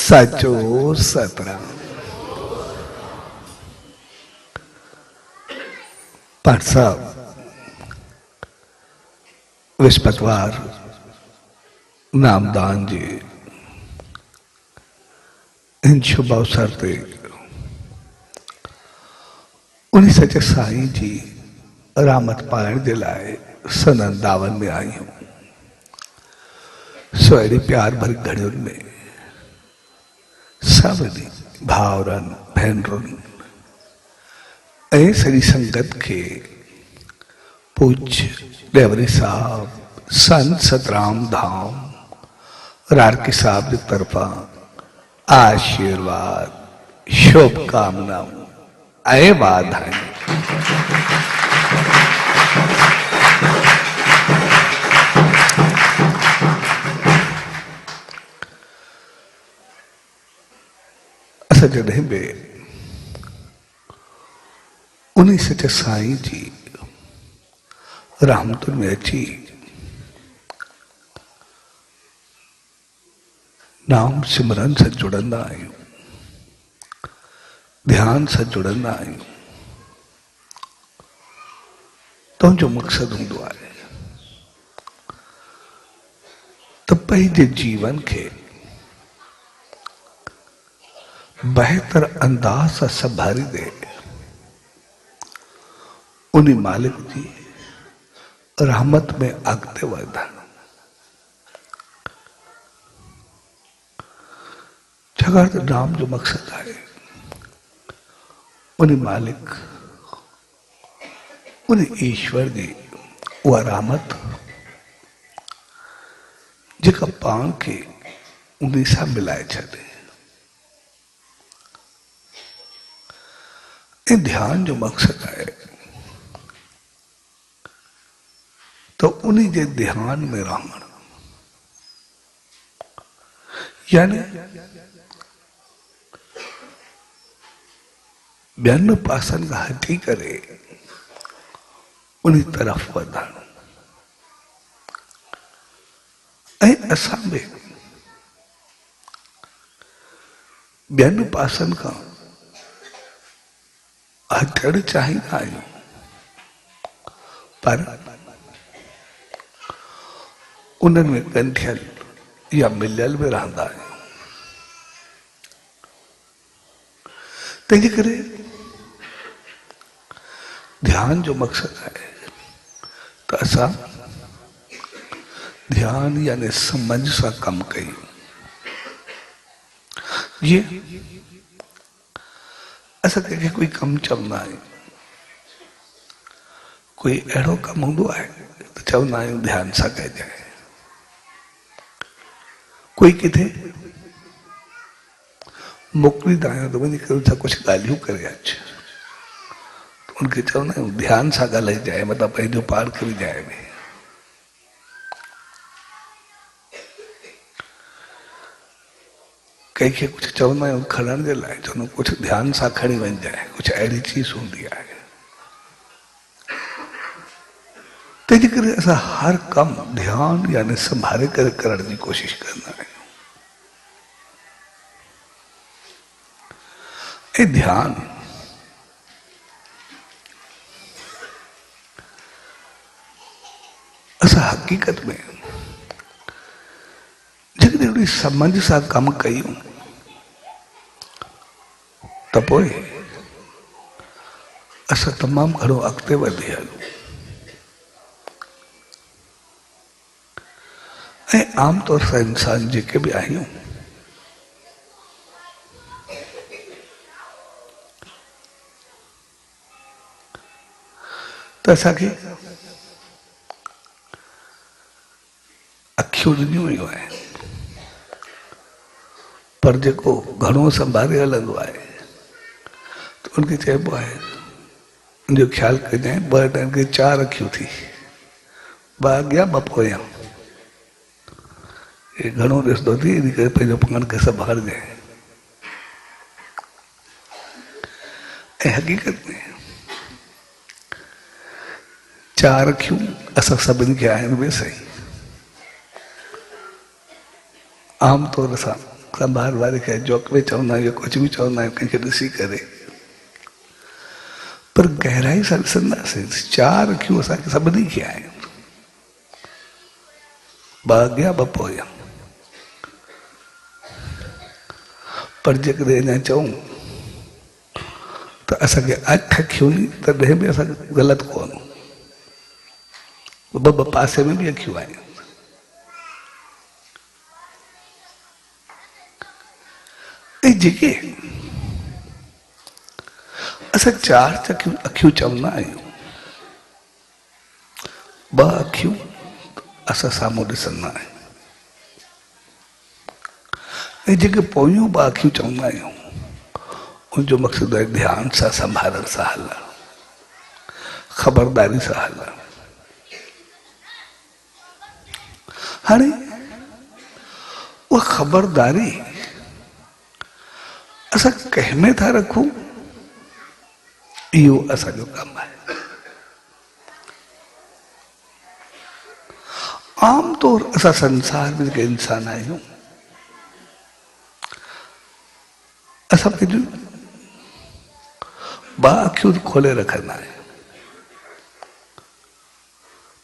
साचो सतराम। पाठ साहब विस्पतवार नामदान जी इन शुभ अवसर ते उन्हीं सचे साईं जी रामत पाइण जे लाए सनन दावन में आई हूं। सोहरी प्यार भरी घड़ियुनि में सभिनी भाउरनि भेनरुनि ऐं सॼी संगत के पूज्य देवरी साहब संत सतराम धाम रारकी साहब की तरफा आशीर्वाद शुभकामनाओं ऐं वाधायूं। असां जॾहिं बि उन्हीं सचे साईं जी रहमतुनि में अची नाम सिमरन से जुड़ंदा आहियूं, ध्यान से जुड़ंदा आहियूं, तुंहिंजो मक़सद हूंदो आहे त पंहिंजे जीवन के बेहतर अंदाज सां संभाली दे। उन्हीं मालिक जी रहमत में अॻिते वधण। छाकाणि त नाम जो मक़सद आहे उन्हीं मालिक उन्हीं ईश्वर जी उहा रहमत जेका पाण खे उन्हीं सां मिलाए छॾे। ऐं ध्यान जो मक़सद आहे तो उन्हीं जे ध्यान में रहण, यानी ॿियनि पासनि खां हटी करे उन्हीं तरफ़ वधण। ऐं असां बि ॿियनि पासनि खां हटण चाहींदा आहियूं, पर उन्हनि में ॻंढियल या मिलियल बि रहंदा आहियूं। तंहिंजे करे ध्यान जो मक़सद आहे त असां ध्यान यानी समझ सां कमु कयूं। जीअं असां कंहिंखे कोई कमु चवंदा आहियूं, कोई अहिड़ो कमु हूंदो आहे त चवंदा आहियूं ध्यान सां कजांइ। कोई किथे मोकिलींदा आहियूं त वञी करे उनसां कुझु ॻाल्हियूं करे अच, त उनखे चवंदा आहियूं ध्यान सां ॻाल्हाइजांइ, मतिलबु पंहिंजो पाण खे विझाए में। कंहिंखे कुझु चवंदा आहियूं खणण जे लाइ, चवंदा आहियूं कुझु ध्यान सां खणी वञिजांइ, कुझु अहिड़ी चीज़ हूंदी आहे। तंहिंजे करे असां हर कमु ध्यान यानी संभाले करे करण जी कोशिशि कंदा आहियूं। ऐं ध्यान असां हक़ीक़त में जेकॾहिं उन समझ सां कमु कयूं त पोइ असां तमामु घणो अॻिते वधी हलूं। ऐं आमतौर सां इंसान जेके बि आहियूं त असांखे अखियूं ॾिनियूं वियूं आहिनि, पर जेको घणो संभाले हलंदो आहे त उनखे चइबो आहे उनजो ख़्यालु कजांइ ॿ ॾहनि खे 4 अखियूं थी, 2 अॻियां 2 पोयां। हे घणो ॾिसंदो थी, इन करे पंहिंजो पाण खे संभालजांइ। ऐं हक़ीक़त में 4 अखियूं असां सभिनी खे आहिनि बि सही। आमतौर सां बार बार खे जोक में चवंदा आहियूं कुछ भी चवंदा आहियूं कंहिंखे ॾिसी करे, पर गहराई सां ॾिसंदासीं चार अखियूं असांखे सभिनी खे आहिनि, ॿ अॻियां ॿ पोयां। पर जेकॾहिं अञा चऊं त असांखे 8 अखियूं तॾहिं बि असां ग़लति कोन्ह, ॿ ॿ पासे में बि अखियूं आहिनि। ऐं जेके असां 4 अखियूं चवंदा आहियूं, 2 अखियूं असां साम्हूं ॾिसंदा आहियूं, ऐं जेके पोयूं 2 अखियूं चवंदा आहियूं उनजो मक़सदु आहे ध्यान सां संभालण सां हलणु, ख़बरदारी सां हलणु। हाणे उहा ख़बरदारी असां कंहिंमें था रखूं, इहो असांजो कमु आहे। आमतौर असां संसार में जेके इंसान आहियूं असां पंहिंजूं 2 अखियूं खोले रखंदा आहियूं,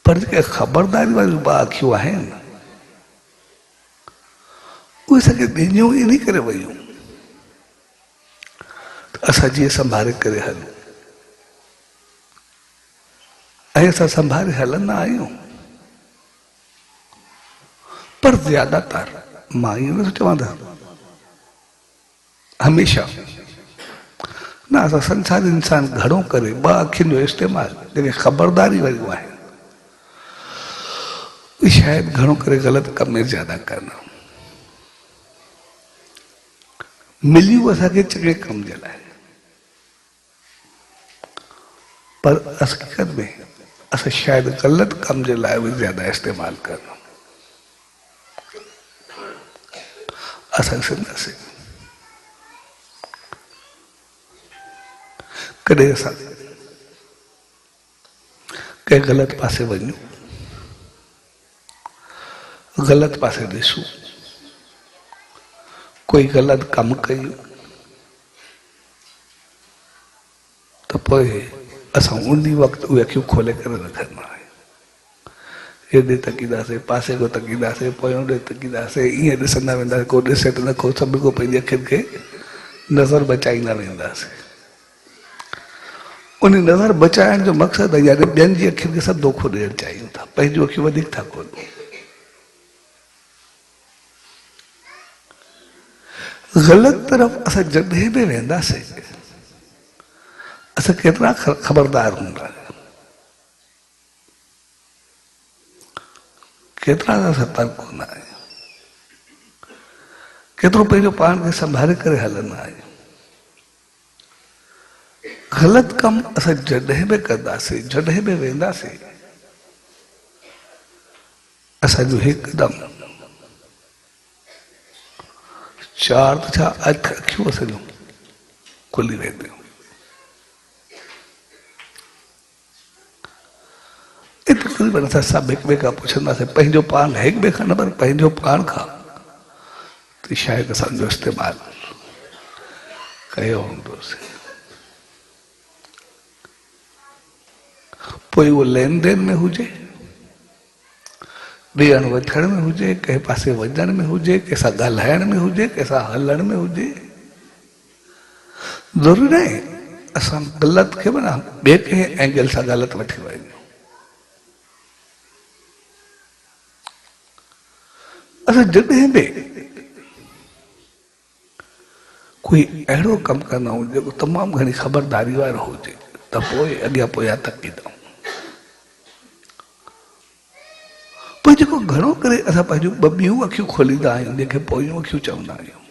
पर जेके ख़बरदारी वारियूं 2 अखियूं आहिनि उहे असांखे ॾिनियूं इन करे वयूं त असां जीअं संभाले करे हलूं, ऐं असां संभाले हलंदा आहियूं। पर ज्यादातर मां इहो नथो चवां त हमेशा न, असां संसारी इंसान घणो करे 2 अखियुनि जो इस्तेमालु जेके ख़बरदारी वारियूं आहिनि उहे शायदि घणो करे ग़लति कम में ज्यादा कंदा, मिलियूं असांखे चङे कम जे लाइ, पर हक़ीक़त में असां शायदि ग़लति कम जे लाइ उहे ज्यादा इस्तेमालु कंदा। असां ॾिसंदासीं कॾहिं असां कंहिं ग़लति पासे वञूं, ग़लति पासे ॾिसूं, कोई ग़लति कमु कयूं त पोइ असां उन वक़्तु उहे अखियूं खोले करे रखंदा आहियूं। हेॾे तकींदासीं, पासे को तकींदासीं, पोयों ॾे तकींदासीं, ईअं ॾिसंदा वेंदासीं, को ॾिसे त नथो, सभिनी को पंहिंजी अखियुनि खे नज़र बचाईंदा वेंदासीं। उन नज़र बचाइण जो मक़सदु आहे यानी ॿियनि जी अखियुनि खे सभु धोखो ॾियणु चाहियूं था, पंहिंजूं अखियूं वधीक था खोलूं। ग़लति तरफ़ असां जॾहिं बि वेंदासीं असां केतिरा ख़बरदार हूंदा, केतिरा सतर्क हूंदा आहियूं, केतिरो पंहिंजो पाण खे संभाले करे हलंदा आहियूं। ग़लति कमु असां जॾहिं बि कंदासीं, जॾहिं बि वेंदासीं, असांजो हिकदमि 4 त छा 8 अखियूं असांजूं खुली वेंदियूं। तक़रीबन असां सभु हिक ॿिए खां पुछंदासीं, पंहिंजो पाण हिक ॿिए खां न पर पंहिंजो पाण खां, त शायदि असांजो इस्तेमालु कयो हूंदोसीं। पोइ उहो लेन देन में हुजे, ॾियण वठण में हुजे, कंहिं पासे वञण में हुजे, कंहिंसां ॻाल्हाइण में हुजे, कंहिंसां हलण में हुजे, ज़रूरी न आहे असां ग़लति खे माना ॿिए कंहिं एंगल सां ग़लति वठी वञूं। असां जॾहिं बि कोई अहिड़ो कमु कंदा आहियूं जेको तमामु घणी ख़बरदारी वारो हुजे त पोइ अॻियां पोयां तकींदा आहियूं। पोइ जेको घणो करे असां पंहिंजूं 2 ॿियूं अखियूं खोलींदा आहियूं, जंहिंखे पोयूं अखियूं चवंदा आहियूं,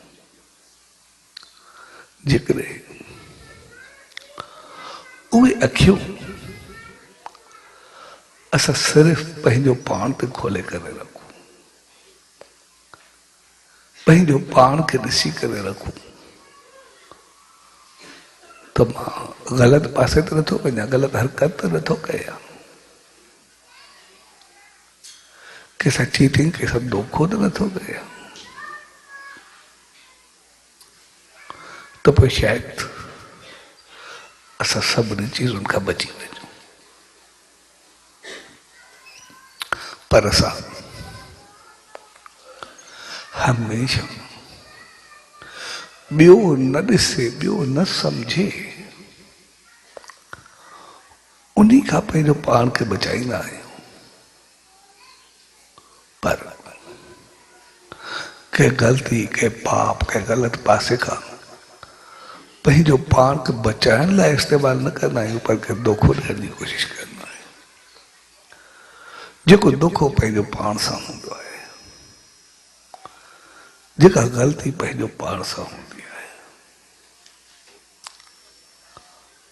जेकॾहिं उहे अखियूं असां सिर्फ़ु पंहिंजो पाण ते खोले करे रखूं, पंहिंजो पाण खे ॾिसी करे रखूं, त मां ग़लति पासे ते नथो वञा, ग़लति हरकत त नथो कयां, कंहिंसां चीटिंग, कंहिंसां धोखो त नथो कयां, तो पोइ शायदि असां सभिनी चीज़ुनि खां बची वञूं। पर असां हमेशा ॿियो न ॾिसे, ॿियो न सम्झे, उन्हीं खां पंहिंजो पाण खे बचाईंदा आहियूं। पर के ग़लती, के पाप, के ग़लत पासे खां पंहिंजो पाण खे बचाइण लाइ इस्तेमाल न कंदा आहियूं, पर के धोखो ॾियण जी कोशिश कंदा आहियूं। जेको धोखो पंहिंजो पाण सां हूंदो आहे, जेका ग़लती पंहिंजो पाण सां हूंदी आहे।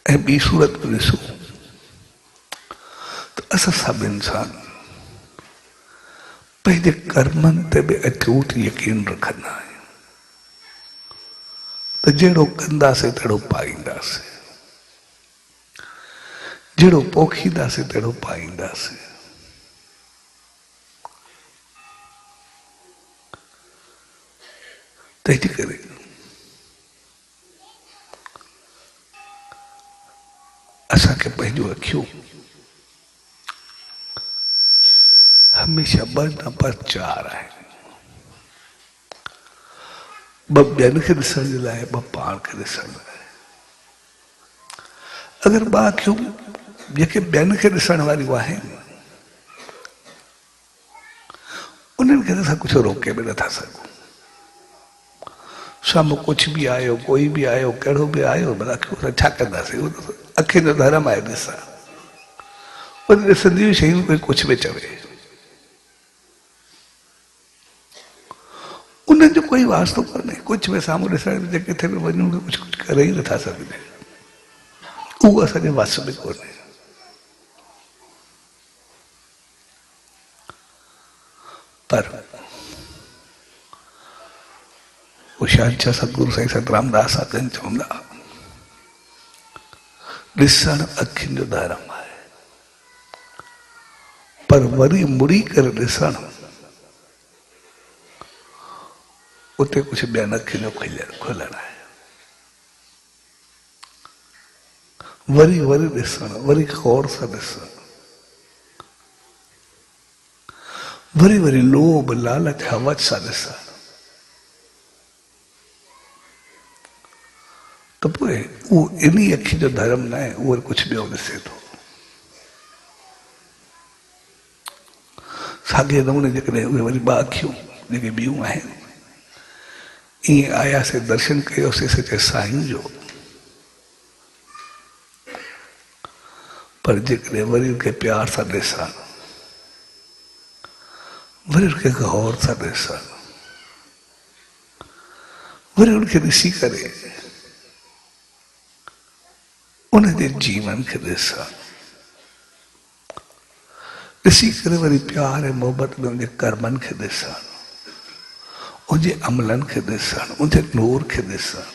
ऐं ॿी सूरत में ॾिसूं त असां सभु इंसान पंहिंजे कर्मनि ते बि अटूट यकीन रखंदा आहियूं त जहिड़ो कंदासीं तहिड़ो पाईंदासीं, जहिड़ो पोखींदासीं तहिड़ो पाईंदासीं। तंहिंजे करे असांखे पंहिंजूं अखियूं हमेशा ॿ न पर चार आहिनि। ॿ ॿियनि खे ॾिसण जे लाइ, ॿ पाण खे ॾिसण लाइ। अगरि ॿ अखियूं जेके ॿियनि खे ॾिसण वारियूं आहिनि, उन्हनि खे असां कुझु रोके बि नथा सघूं। साम्हूं कुझु बि आयो, कोई बि आयो, कहिड़ो बि आयो, भला अखियूं छा कंदासीं? अखियुनि जो धर्म आहे ॾिसां। उन ॾिसंदियूं शयूं कोई कुझु बि चवे, उन्हनि जो कोई वास्तो कोन्हे। कुझु बि साम्हूं ॾिसण जे किथे बि वञूं, कुझु कुझु करे ई नथा सघनि। उहो असांजे वस में कोन्हे। पर शहंशाह सतगुरु साईं संत रामदास आखनि चवंदा, ॾिसण अखियुनि जो धर्म आहे, पर वरी मुड़ी करे ॾिसण उते कुझु ॿियनि अखियुनि जो खुलण आहे। वरी वरी ॾिसण, वरी गौर सां ॾिसण, वरी वरी लोभ, लालच, हवस सां ॾिसण, त पोइ उहो इन्ही अखि जो धर्म न आहे, उहो कुझु ॿियो ॾिसे थो। साॻे नमूने जेकॾहिं उहे वरी ॿ अखियूं जेके ॿियूं आहिनि, ईअं आयासीं, दर्शन कयोसीं सचे साईं जो, पर जेकॾहिं वरी उनखे प्यार सां ॾिसण, वरी उनखे गौर सां ॾिसण, वरी उनखे ॾिसी करे उनजे जीवन खे ॾिसण, ॾिसी करे वरी प्यार ऐं मोहबत में उनजे कर्मनि खे ॾिसण, उनजे अमलनि खे ॾिसण, उनजे नूर खे ॾिसण।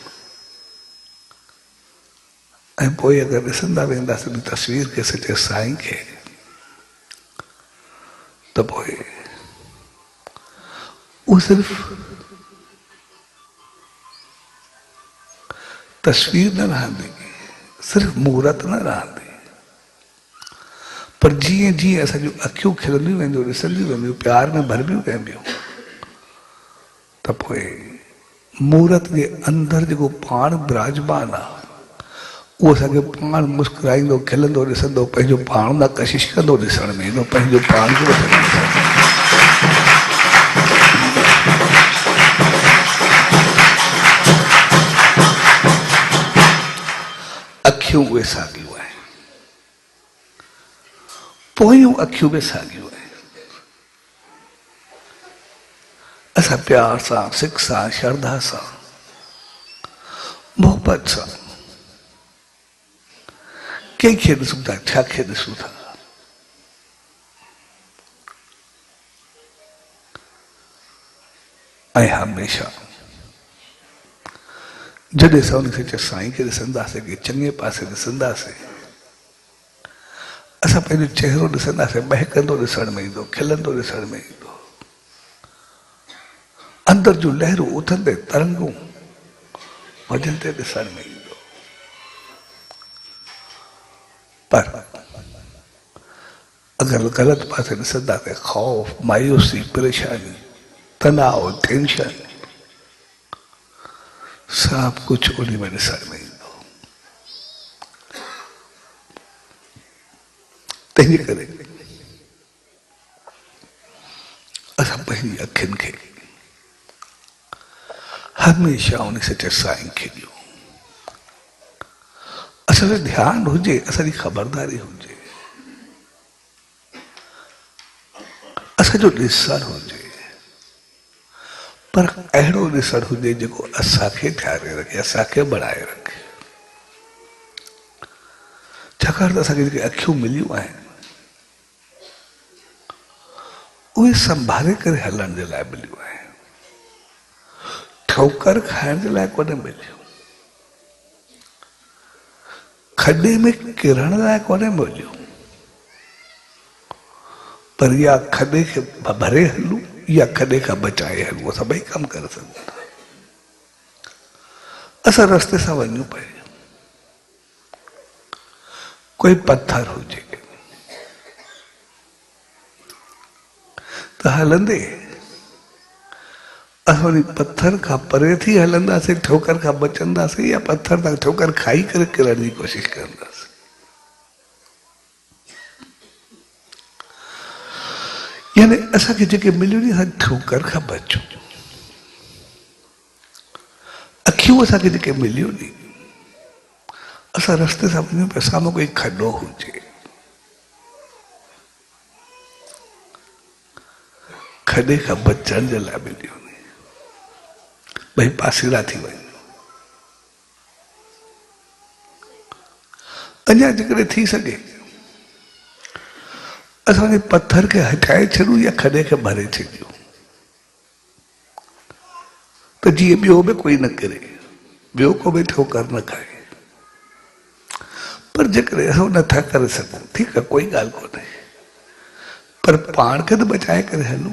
ऐं पोइ अगरि ॾिसंदा वेंदासीं उन तस्वीर खे, सचे साईं खे, त पोइ उहो सिर्फ़ तस्वीर न रहंदी, सिर्फ़ मूर्त न रहंदी, पर जीअं जीअं असांजूं अखियूं खिलंदियूं वेंदियूं, ॾिसंदियूं वेंदियूं, प्यार में भरबियूं वेंदियूं, त पोइ मूर्त जे अंदरि जेको पाण विराजमान आहे, उहो असांखे पाण मुस्कुराईंदो, खिलंदो ॾिसंदो, पंहिंजो पाण लाइ कशिश कंदो ॾिसण में ईंदो, पंहिंजो पाण खे अखियूं उहे साॻियूं आहिनि, पोयूं अखियूं बि साॻियूं आहिनि। असां प्यार सां, सिक सां, श्रद्धा सां, मोहब्बत सां कंहिंखे ॾिसूं था, छा खे ॾिसूं था? ऐं हमेशा जॾहिं असां उन सचे साईं खे ॾिसंदासीं, कि चङे पासे ॾिसंदासीं, असां पंहिंजो चहिरो ॾिसंदासीं, महकंदो ॾिसण में ईंदो, खिलंदो ॾिसण में ईंदो, अंदर जूं लहरूं, उथंदे तरंगूं भजन ते ॾिसण में ईंदो। पर अगर गलत पासे ॾिसंदा त खौफ, मायूसी, परेशानी, तनाव, टेंशन सब कुछ उन्हीं में ॾिसण में ईंदो। तंहिंजे करे असां पंहिंजी अखियुनि खे हमेशा उन सचे साईं खे ॾियूं। असांजो ध्यानु हुजे, असांजी ख़बरदारी हुजे, असांजो ॾिसणु हुजे, पर अहिड़ो ॾिसणु हुजे जेको असांखे ठारे रखे, असांखे बढ़ाए रखे। छाकाणि त असांखे जेके अखियूं मिलियूं आहिनि उहे संभाले करे हलण जे लाइ मिलियूं आहिनि, ठोकर खाइण जे लाइ कोन मिलियूं, खॾे में किरण लाइ कोन मिलियूं, पर या खॾे खे भरे हलूं या खॾे खां बचाए हलूं। असां ॿई कम करे सघूं था। असां रस्ते सां वञूं पिया, कोई पत्थर हुजे त हलंदे असां वरी पत्थर खां परे थी हलंदासीं, ठोकर खां बचंदासीं, या पत्थर तां ठोकर खाई करे किरण जी कोशिशि कंदासीं। यानी असांखे जेके मिलियूं नी असां ठोकर खां बचूं। अखियूं असांखे जेके मिलियूं नी, असां रस्ते सां वञूं पिया, साम्हूं कोई खॾो हुजे, खॾे खां बचण जे लाइ मिलियूं नी, भई पासीरा थी वञो। अञा जेकॾहिं थी सघे असां पत्थर खे हटाए छॾूं या खॾे खे भरे छॾियूं त जीअं ॿियो बि कोई न किरे, ॿियो को बि ठोकर न खाए। पर जेकॾहिं असां नथा करे सघूं, ठीकु आहे, कोई ॻाल्हि कोन्हे, पर पाण खे त बचाए करे हलूं,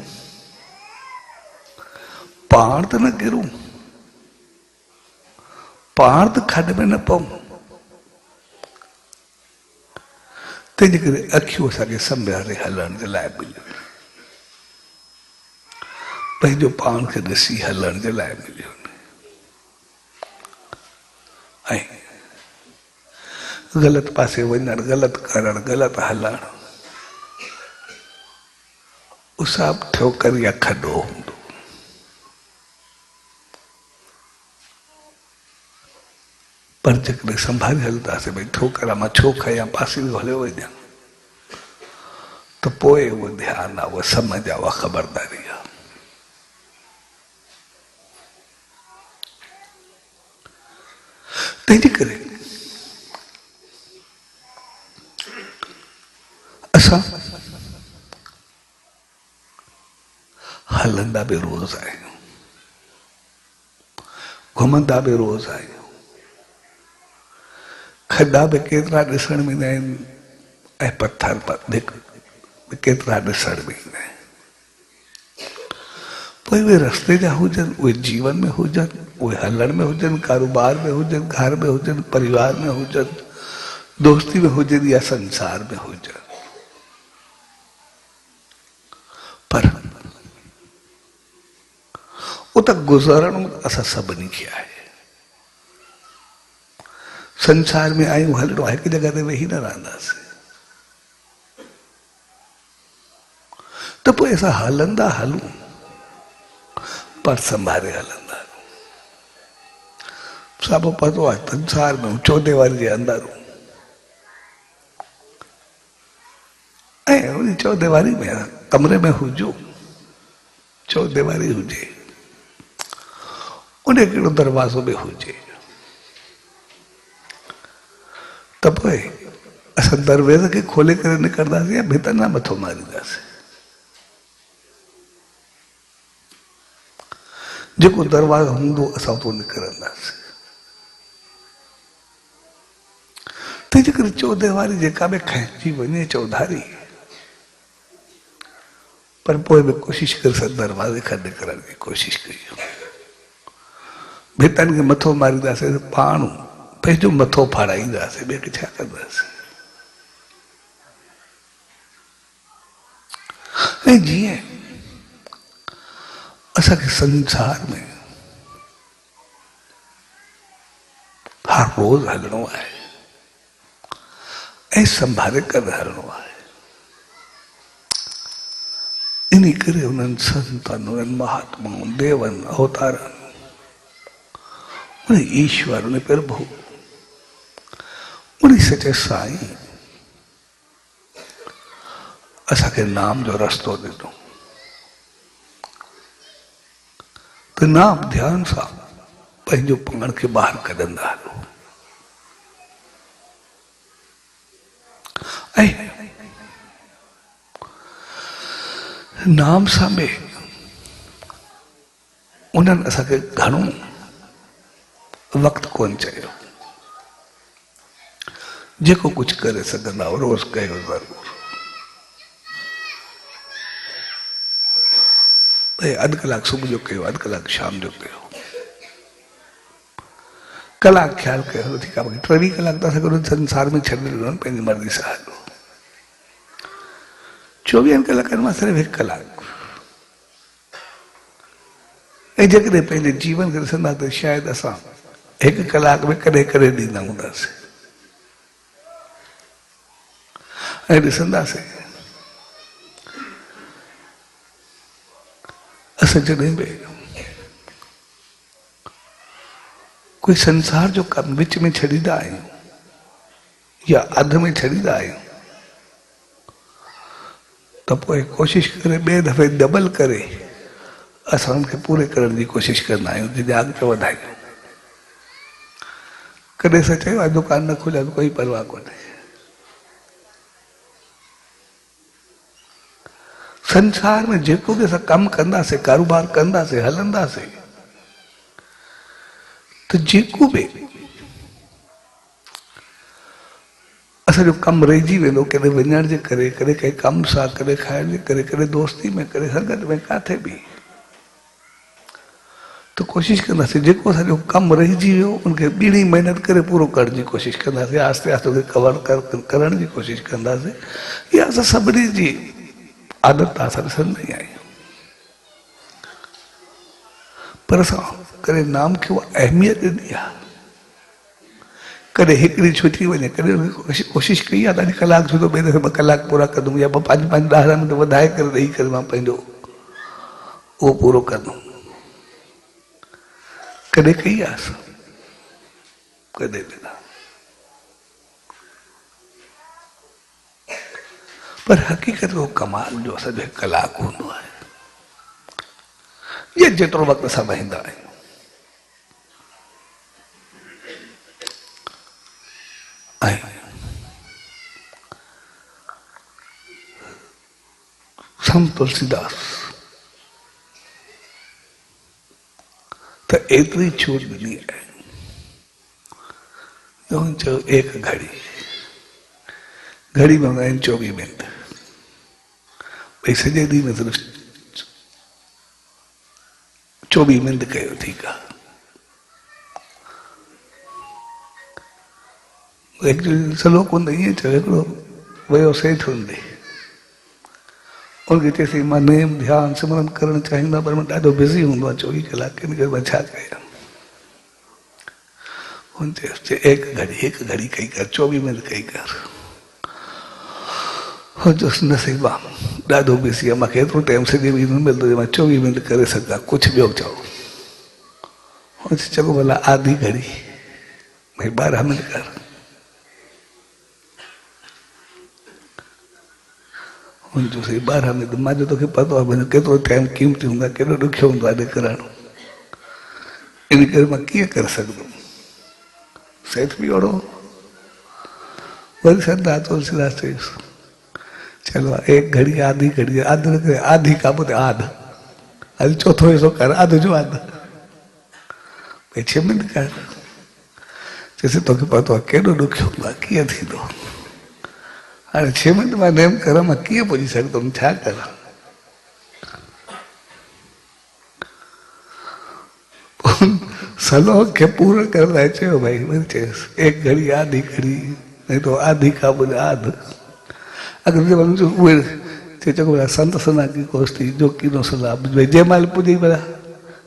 पाण त न किरूं, पाण त खॾ में न पऊं। तंहिंजे करे अखियूं असांखे संभाले हलण जे लाइ मिलियूं, पंहिंजो पाण खे ॾिसी हलण जे लाइ मिलियूं। ऐं ग़लति पासे वञणु, ग़लति करणु, ग़लति हलणु, उहो सभु ठोकर या खॾो हूंदो। पर जेकॾहिं संभाले हलंदासीं, भई ठोकर मां छो खायां, पासीरो हलियो वञा, त पोइ उहो ध्यानु आहे, उहा सम्झ आहे, उहा ख़बरदारी आहे। तंहिंजे करे असां हलंदा बि रोज़ आहियूं, घुमंदा बि रोज़ आहियूं, खॾा बि केतिरा ॾिसण में ईंदा आहिनि ऐं पत्थर बि केतिरा ॾिसण में ईंदा आहिनि। पोइ उहे रस्ते जा हुजनि, उहे जीवन में हुजनि, उहे हलण में हुजनि, कारोबार में हुजनि, घर में हुजनि, परिवार में हुजनि, दोस्ती में हुजनि या संसार में हुजनि, पर उतां गुज़रणो असां सभिनी खे आहे। संसार में आयूं, हलणो आहे, हिकु जॻह ते वेही न रहंदासीं, त पोइ असां हलंदा हलूं, पर संभाले हलंदा। साम्हूं पतो आहे संसार में चौधेवारी जे अंदरि, ऐं उन चौधेवारी में कमरे में हुजो, चौधेवारी हुजे, उन कहिड़ो दरवाज़ो बि हुजे, त पोइ असां दरवाज़े खे खोले करे निकिरंदासीं या भितर न मथो मारींदासीं। जेको दरवाज़ो हूंदो असां तो निकिरंदासीं। तंहिंजे करे चौधेवारी जेका बि खइजी वञे चौधारी, पर पोइ बि कोशिशि करे दरवाज़े खां निकिरण जी कोशिशि कयूं। भितन के मथो मारींदासीं त पाण पंहिंजो मथो फाड़ाईंदासीं, ॿिए खे छा कंदासीं। ऐं जीअं असांखे संसार में हर रोज हलणो आहे ऐं संभाले करे हलणो आहे, इन करे उन्हनि संतनि, उन्हनि महात्माउनि, देवनि, अवतारनि, उन ईश्वर, उन प्रभु, उन सचे साईं असांखे नाम जो रस्तो ॾिनो। त नाम ध्यान सां पंहिंजो पाण खे ॿाहिरि कढंदा हलो। ऐं नाम सां बि उन्हनि असांखे घणो वक़्तु कोन चयो, जेको कुझु करे सघंदा रोज़ कयो ज़रूर। अधु कलाक सुबुह जो कयो, अधु कलाक शाम जो कयो, कलाक ख्यालु कयो, ठीकु आहे, 24 कलाक त असांखे संसार में छॾे ॾिनो पंहिंजी मर्ज़ी सां हलो। 24 कलाकनि मां सिर्फ़ु 1 कलाक, ऐं जेकॾहिं पंहिंजे जीवन खे ॾिसंदा त शायदि असां 1 कलाक में कॾहिं कॾहिं ॾींदा हूंदासीं। ऐं ॾिसंदासीं असां जॾहिं बि कोई संसार जो कमु विच में छॾींदा आहियूं या अध में छॾींदा आहियूं त पोइ कोशिशि करे ॿिए दफ़े डबल करे असां उनखे पूरे करण जी कोशिशि कंदा आहियूं, जॾहिं अॻिते वधायूं। कॾहिं असां चयो आहे दुकान न खुलिया कोई परवाह कोन्हे। संसार में जेको बि असां कमु कंदासीं, कारोबार कंदासीं, हलंदासीं, त जेको बि असांजो कमु रहिजी वेंदो, कॾहिं वञण जे करे, कॾहिं कंहिं कम सां, कॾहिं खाइण जे करे, कॾहिं दोस्ती में, कॾहिं संगत में, किथे बि, त कोशिशि कंदासीं जेको असांजो कमु रहिजी वियो उनखे ॿीणी महिनत करे पूरो करण जी कोशिशि कंदासीं, आस्ते आस्ते उनखे कवर करण जी कोशिशि कंदासीं। इहा असां सभिनी जी आदत आहे, असां ॾिसंदा ई आहियूं। पर असां कॾहिं नाम खे उहा अहमियत ॾिनी आहे, कॾहिं हिकिड़ी छुटी वञे, कॾहिं उनखे कोशिशि कई आहे त अॼु कलाक छुटो, ॿिए दफ़े 2 कलाक पूरा कंदुमि या 5-5, 10 मिंट वधाए करे ॾेई करे मां पंहिंजो उहो पूरो कंदुमि। कॾहिं कई आहे असां? कॾहिं बि न। पर हक़ीक़त वो कमाल जो असांजो 1 कलाक हूंदो आहे, या जेतिरो वक़्तु असां वेहींदा आहियूं। ऐं संत तुलसीदास त एतिरी छूट ॾिनी आहे, चयो 1 घड़ी, घड़ी में हूंदा आहिनि 24 मिंट, भई सॼे ॾींहं में सिर्फ़ु 24 मिंट कयो, ठीकु आहे। एक्चुअली सलोक हूंदो ईअं चयो, हिकिड़ो वियो सेठ हूंदे, उनखे चएसि मां नेम ध्यानु सिमरन करणु चाहींदो आहियां, पर मां ॾाढो बिज़ी हूंदो आहे 24 कलाक, इन करे मां छा कयां। हुन चयोसि 1 घड़ी कई कर, 24 मिंट कई कर। हुन चयोसि न सही मां ॾाढो बिज़ी आहे, मूंखे एतिरो टाइम सॼे ॾींहं न मिलंदो जो मां 24 मिंट करे सघां, कुझु ॿियो चओ। हुन चयो भला आधी घड़ी, भई 12 मिंट कर। हुन चयो सही 12 मिंट, मां जो तोखे पतो आहे मुंहिंजो केतिरो टाइम क़ीमती हूंदो आहे, केॾो ॾुखियो हूंदो आहे करणु, इन करे मां कीअं करे सघंदुमि। सेठ बि ओड़ो, वरी संत तुलसीदास चयुसि चलो 1 घड़ी, आधी घड़ी, आध न करे आधी का बोलते आध, अॼु चौथो हिसो कर, आध जो आध, भई 6 मिंट कर। चइसि तोखे पतो आहे केॾो ॾुखियो हूंदो आहे, कीअं थींदो, हाणे 6 मिंट मां नेम कर, मां कीअं पुॼी सघंदुमि, छा कयां। सलो के पूरा कर लाइ चयो भाई वरी चयसि एक घड़ी आधी घड़ी नहीं तो आधी का बोले आध अगर जो उहे चयो बोला संत सना की कोष्ठी जो कीनो सलाह भाई जंहिं महिल पुॼी भला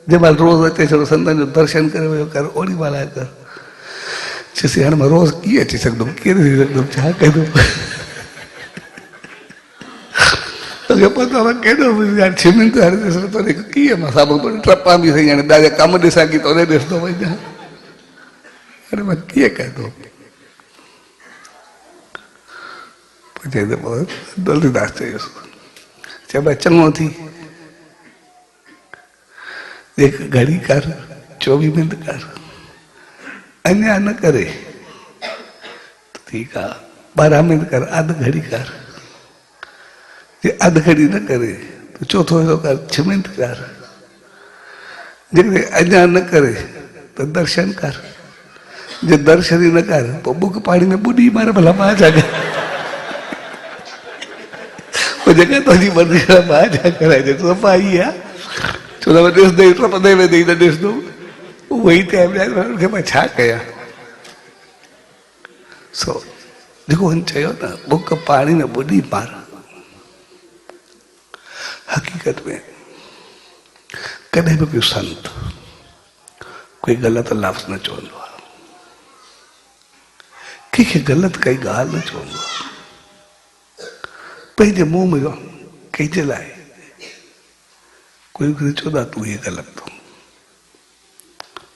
जंहिं महिल रोज़ अचे छो संतनि जो दर्शन करे वियो कर ओड़ी महिल आहे कर चयसि हाणे मां रोज़ कीअं अची सघंदुमि कीअं थी सघंदुमि छा कंदुमि तोखे पतो आहे केॾो हाणे छिमिन थो हाणे ॾिसण थो कीअं मां साम्हूं थोरी टपां बि सही हाणे ॿिया कम ॾिसां की तोरे ॾिसंदो वञा हाणे मां कीअं कंदुमि पोइ चई त पोइ दौलतदास चयुसि चए भाई चङो थी एक घड़ी कर 24 मिनट कर अञा न करे तो ठीक है 12 मिनट कर अध घड़ी कर जे अध घड़ी न करे तो चौथो हिस्सो कर 6 मिनट कर जे अञा न करे तो दर्शन कर जे दर्शन ही न कर तो बुक पानी में बुढ़ी मारे भला मां जा जगह तो जी मर्जी मां जा कराए तो पाई है चलो मैं ॾिस दे टपंदे में ॾेई न ॾिसंदो वही टाइम खे मां छा कयां सो जेको हुन चयो न बुक पाणी में ॿुॾी मार हक़ीक़त में कॾहिं बि कोई संत कोई ग़लति लफ़्ज़ न चवंदो आहे कंहिंखे ग़लति काई ॻाल्हि न चवंदो आहे पंहिंजे मुंहं में कंहिंजे लाइ कोई चवंदो आहे तूं हीअ ग़लति थो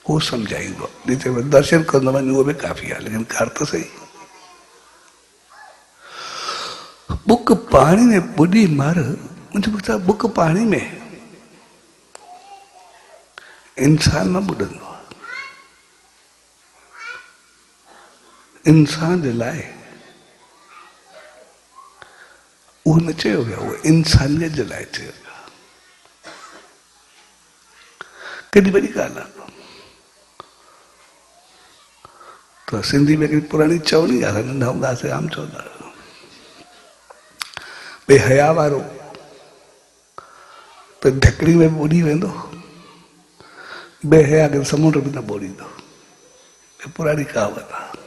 वो समझाईंदो जिते दर्शन कंदो वञ उहो बि काफ़ी आहे लेकिन कर त सही बुक पाणी में ॿुॾी मर मुंहिंजो मतिलबु बुक पाणी में इंसान न ॿुॾंदो आहे इंसान जे लाइ उहो न चयो वियो उहो इंसानियत जे लाइ चयो वियो केॾी वॾी ॻाल्हि आहे तो सिंधी में हिकिड़ी पुराणी चवणी आहे नंढा हूंदासीं आम चवंदा भई हया वारो त ढकड़ी में ॿुॾी वेंदो बेहया खे समुंड में न ॿोड़ींदो पुराणी कहावत आहे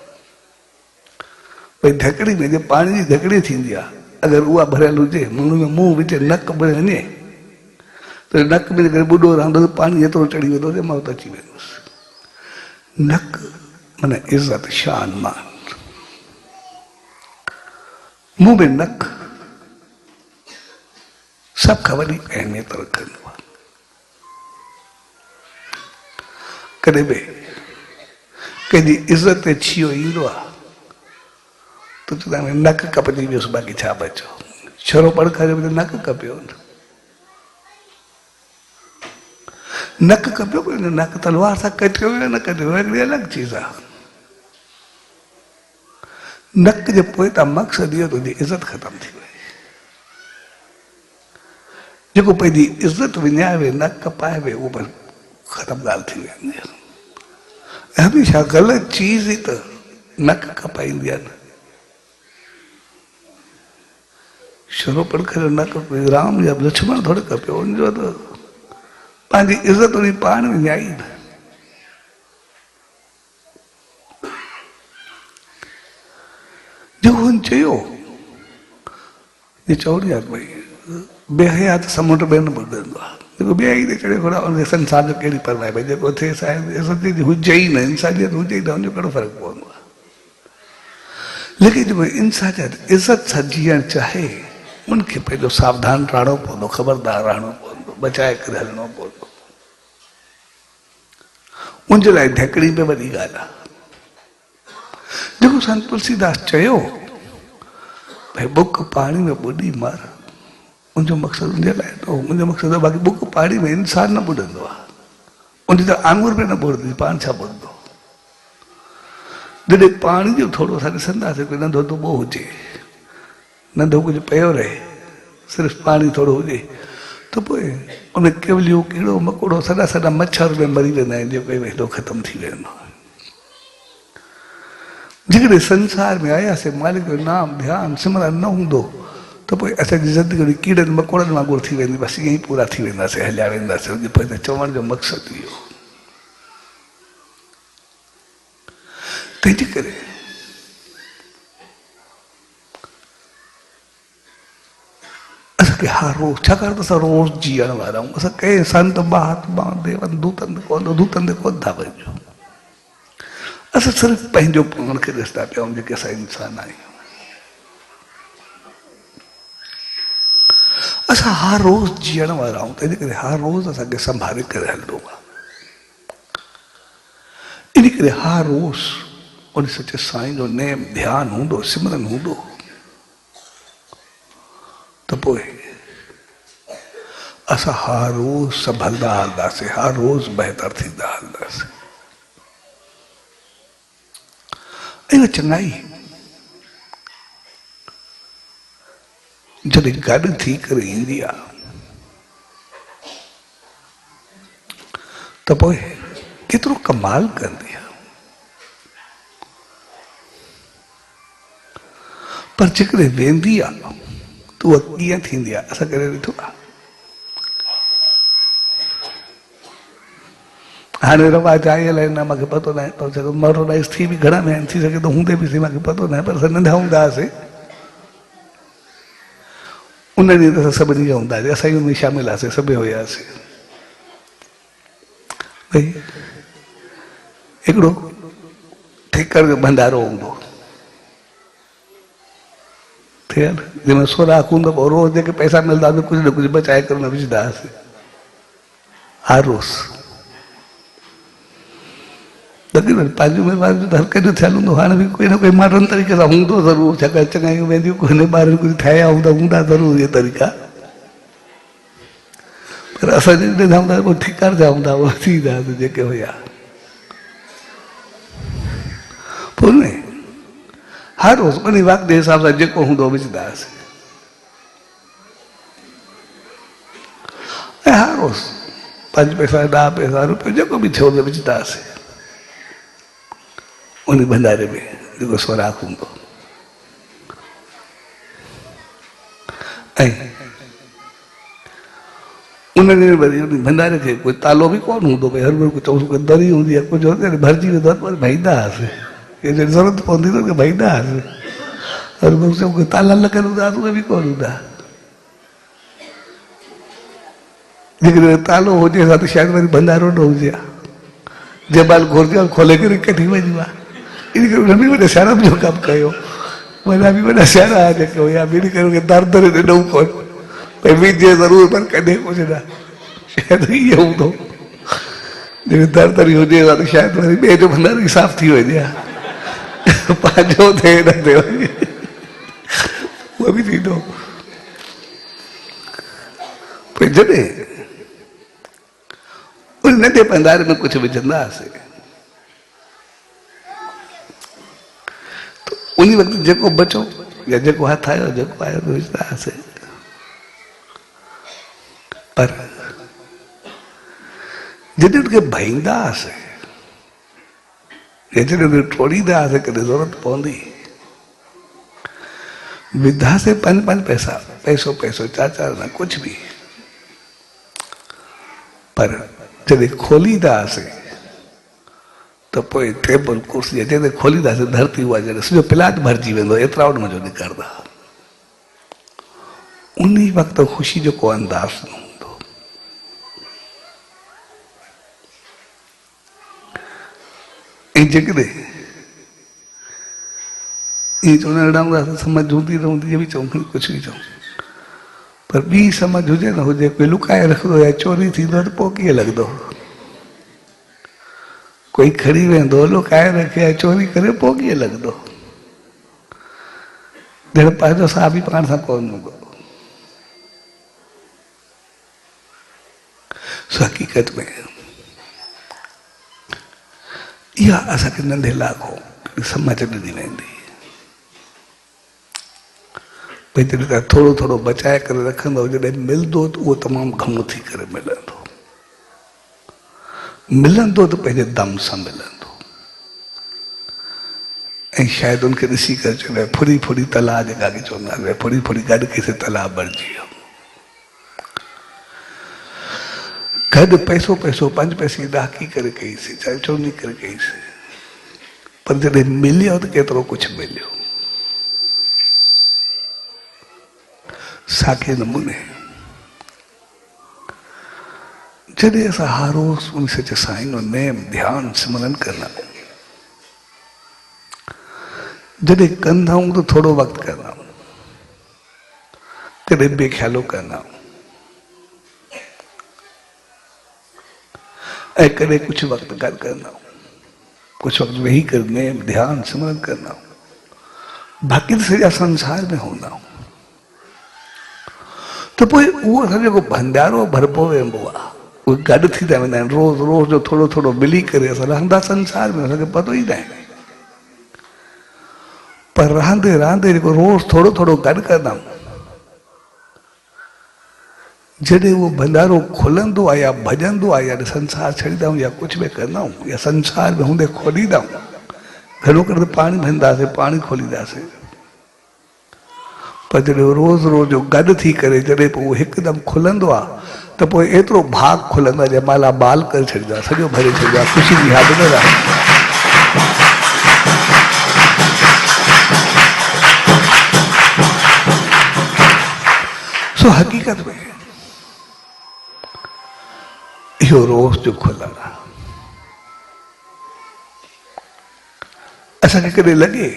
भई ढकड़ी में जे पाणी जी ढकड़ी थींदी आहे अगरि उहा भरियल हुजे मुंहुं विझे नक भरे वञे त नक में करे ॿुॾो रहंदो पाणी एतिरो चढ़ी वेंदो जे मौत अची वेंदुसि नक माना इज़त शान मान मुंहुं में नक सब खां वॾी अहमियत रखंदो आहे कॾहिं बि कंहिंजी इज़त ते छियो ईंदो आहे त चवंदा आहिनि नक कपजी वियुसि बाक़ी छा बचो छरो पड़खारियो त नक कपियो नक कपियो कोई नक तलवार सां कटियो या न कटियो हिकिड़ी अलॻि चीज़ आहे नक जे पोइतां मक़सदु इहो तुंहिंजी इज़त ख़तमु थी वई जेको पंहिंजी इज़त विञाए नक कपाए उहो बि ख़तमु ॻाल्हि थी वेंदी आहे हमेशह ग़लति चीज़ ई त नक कपाईंदी आहे न शुरू पड़खियो नक राम या लक्ष्मण थोरे कपियो हुनजो त पंहिंजी इज़त उन पाण विञाई न जेको हुन चयो चवणी आहे भई बेहया त समुंड में न ॿुॾंदो आहे जेको ॿिया ई चढ़े घोड़ा हुनखे संसार जो कहिड़ी परवाह भई जेको थिए इज़त हुजे ई न इंसानियत हुजे ई न हुनजो कहिड़ो फ़र्क़ु पवंदो आहे लेकिन जेको इंसानियत इज़त सां जीअण चाहे उनखे पंहिंजो सावधान रहणो पवंदो ख़बरदार रहणो पवंदो बचाए करे हलणो पवंदो उनजे लाइ ढकड़ी में वॾी ॻाल्हि आहे जेको संत तुलसीदास चयो भई बुक पाणी में ॿुॾी मर उनजो मक़सदु उनजे लाइ मुंहिंजो मक़सदु आहे बाक़ी बुक पाणी में इंसान न ॿुॾंदो आहे उनजी त आंगुर में न ॿुॾंदी पाण छा ॿुॾंदो जॾहिं पाणी जो थोरो असां ॾिसंदासीं कोई नंढो दॿो हुजे नंढो कुझु पियो रहे सिर्फ़ु पाणी थोरो हुजे त पोइ उन केवलियो कीड़ो मकोड़ो सॼा सॼा मच्छर में मरी वेंदा आहिनि जेको हेॾो ख़तमु थी वेंदो आहे जेकॾहिं संसार में आयासीं मालिक जो नाम ध्यानु सिमरन न हूंदो त पोइ असांजी ज़िंदगी कीड़नि मकोड़नि वांगुरु थी वेंदी बसि ईअं ई पूरा थी वेंदासीं हलिया वेंदासीं पोइ त चवण जो मक़सदु इहो तंहिंजे करे असांखे हर रोज़, छाकाणि त असां रोज़ जीअण वारा आहियूं, असां कंहिं संत महात्मा देवन दूतनि दूतनि ते कोन था वञूं। असां सिर्फ़ु पंहिंजो पाण खे ॾिसंदा पिया आहियूं जेके असां इंसान आहियूं। असां हर रोज़ जीअण वारा आहियूं, तंहिंजे करे हर रोज़ असांखे संभाले करे हलणो आहे। इन करे हर रोज़ उन सचे साईं जो नेम ध्यानु हूंदो, सिमरन हूंदो त पोइ असां हर रोज़ संभलंदा हलंदासीं, हर रोज़ बहितर थींदा हलंदासीं। इन चङाई जॾहिं गॾु थी करे ईंदी आहे त पोइ केतिरो कमाल कंदी आहे। पर जेकॾहिं वेंदी आहे त उहा कीअं थींदी आहे, असां करे ॾिठो आहे। हाणे रवाज आयल आहिनि, मूंखे पतो न आहे, पर मॉडर्नाइज़ थी बि घणा में थी सघे थो, हूंदे बि थी, मूंखे पतो न आहे। पर असां नंढा हूंदा हुआसीं, उन ॾींहुं त असां सभिनी जा हूंदा हुआसीं, असां ई उन में शामिल हुआसीं, सभई हुयासीं। भई हिकिड़ो ठेकर जो भंडारो हूंदो, थियल जंहिंमें सोराख हूंदो, पोइ रोज़ जेके पैसा मिलंदा हुआ कुझु न कुझु बचाए करे न विझंदा हुआसीं हर रोज़। तक़रीबन पंहिंजो महिमान जो त हर कंहिंजो थियल हूंदो। हाणे बि कोई न कोई मॉडर्न तरीक़े सां हूंदो ज़रूरु, छाकाणि चङायूं वेंदियूं कोन्हे, ॿारनि कुझु ठाहिया हूंदा ज़रूरु इहे तरीक़ा। पर असां जॾहिं ॾिना हूंदा पोइ ठेकर जा हूंदा हुआ, थींदा हुआ जेके हुया। पोइ न हर रोज़ उन वक़्त जे हिसाब सां जेको हूंदो विझंदा हुआसीं, ऐं हर रोज़ 5 पैसा 10 पैसा रुपयो जेको बि थियो विझंदा हुआसीं उन भंडारे में जेको सोराख हूंदो। ऐं उन ॾींहुं वरी उन भंडारे खे कोई तालो बि कोन हूंदो, भई हर कोई चऊं दरी हूंदी आहे, कुझु हुते भरिजी वेंदो आहे, पर भईंदा हुआसीं, जॾहिं ज़रूरत पवंदी त भईंदा हुआसीं। हर कोई ताला लॻल हूंदा उहे बि कोन हूंदा। जेकॾहिं तालो हुजे हा त शायदि वरी भंडारो न हुजे हा, जंहिं महिल घुरिजे खोले करे कढी वञो आहे। इन करे उन्हनि बि वॾा शर्म जो कमु कयो, वॾा बि वॾा सियाणा जेके हुया, इन करे दर दर ॾिनऊं कोन, भई विझे ज़रूरु पर कॾहिं कुझु न, शायदि इहो हूंदो। जॾहिं दर दरी हुजे हा त शायदि वरी ॿिए जो भंडारो ई साफ़ थी वञे हा, पंहिंजो थिए न थिए वञे, उहो बि थींदो। पोइ जॾहिं उन नंढे भंडारे में कुझु विझंदा हुआसीं उन वक़्तु जेको बचो या जेको हथ आयो जेको आयो विझंदा हुआसीं। पर जॾहिं उनखे भईंदा हुआसीं या जॾहिं उनखे टोड़ींदा हुआसीं, कॾहिं ज़रूरत पवंदी विधासीं 5 पैसा, पैसो 4 न कुझु बि। पर जॾहिं खोलींदा हुआसीं त पोइ टेबल कुर्सी जॾहिं खोलींदासीं धरती उहा जॾहिं सॼो प्लाट भरिजी वेंदो, एतिरा उन जो निकिरंदा। उन वक़्तु ख़ुशी जो को अंदाज़ न हूंदो। ऐं जेकॾहिं ईअं चवंदा रहंदासीं समझ हूंदी न हूंदी, इहे बि चऊं कुझु बि चऊं, पर ॿी समझ हुजे न हुजे, कोई लुकाए रखंदो या चोरी थींदो त पोइ कीअं लॻंदो? कोई खणी वेंदो लुकाए रखे या चोरी करे पोइ कीअं लॻंदो? ॼण पंहिंजो साह बि पाण सां कोन हूंदो। हक़ीक़त में इहा असांखे नंढे लाखो समझ ॾिनी वेंदी। भई जॾहिं तव्हां थोरो थोरो बचाए करे रखंदो, जॾहिं मिलंदो त उहो तमामु घणो थी करे मिलंदो। मिलंदो त पंहिंजे दम सां मिलंदो। ऐं शायदि उनखे ॾिसी करे चवंदा फुड़ी फुड़ी तलाउ जेका के चवंदा आहिनि, फुड़ी फुड़ी गॾु कईसीं तलाउ भरिजी वियो। गॾु पैसो 5 पैसे ॾाकी करे कईसीं, चाहे चोरी करे कईसीं, पर जॾहिं मिलियो त केतिरो कुझु मिलियो। साॻे नमूने जॾहिं असां हर रोज़ उन सचे साईं जो नेम ध्यान सिमरन कंदा आहियूं, जॾहिं कंदा आहियूं त थोरो वक़्तु कंदा आहियूं, कॾहिं बेख्यालो कंदा आहियूं, ऐं कॾहिं कुझु वक़्तु गॾु कंदा आहियूं, कुझु वक़्तु वेही करे नेम ध्यान सिमरन कंदा आहियूं, बाक़ी त सॼा संसार में हूंदा आहियूं। त पोइ उहो असां जेको भंडारो भरबो वेंदो आहे, उहे गॾु थी था वेंदा आहिनि, रोज़ रोज़ जो थोरो थोरो मिली करे असां रहंदा संसार में, असांखे पतो ई न आहे। पर रहंदे रहंदे जेको रोज़ थोरो थोरो गॾु कंदा आहियूं, जॾहिं उहो भंडारो खुलंदो आहे या भॼंदो आहे, या संसार छॾींदा आहियूं या कुझु बि कंदा आहियूं, या संसार में हूंदे खोलींदा आहियूं, घणो करे त पाणी भरंदासीं, पाणी खोलींदासीं, पर जॾहिं रोज़ रोज़ जो गॾु थी करे जॾहिं पोइ उहो हिकदमि खुलंदो आहे, त पोइ एतिरो भाग खुलंदो आहे जंहिं महिल बाल करे छॾींदो आहे, सॼो भरे छॾींदो आहे, ख़ुशी जी यादि न रहे। सो हक़ीक़त में इहो रोज़ जो खुलण आहे। असांखे कॾहिं लॻे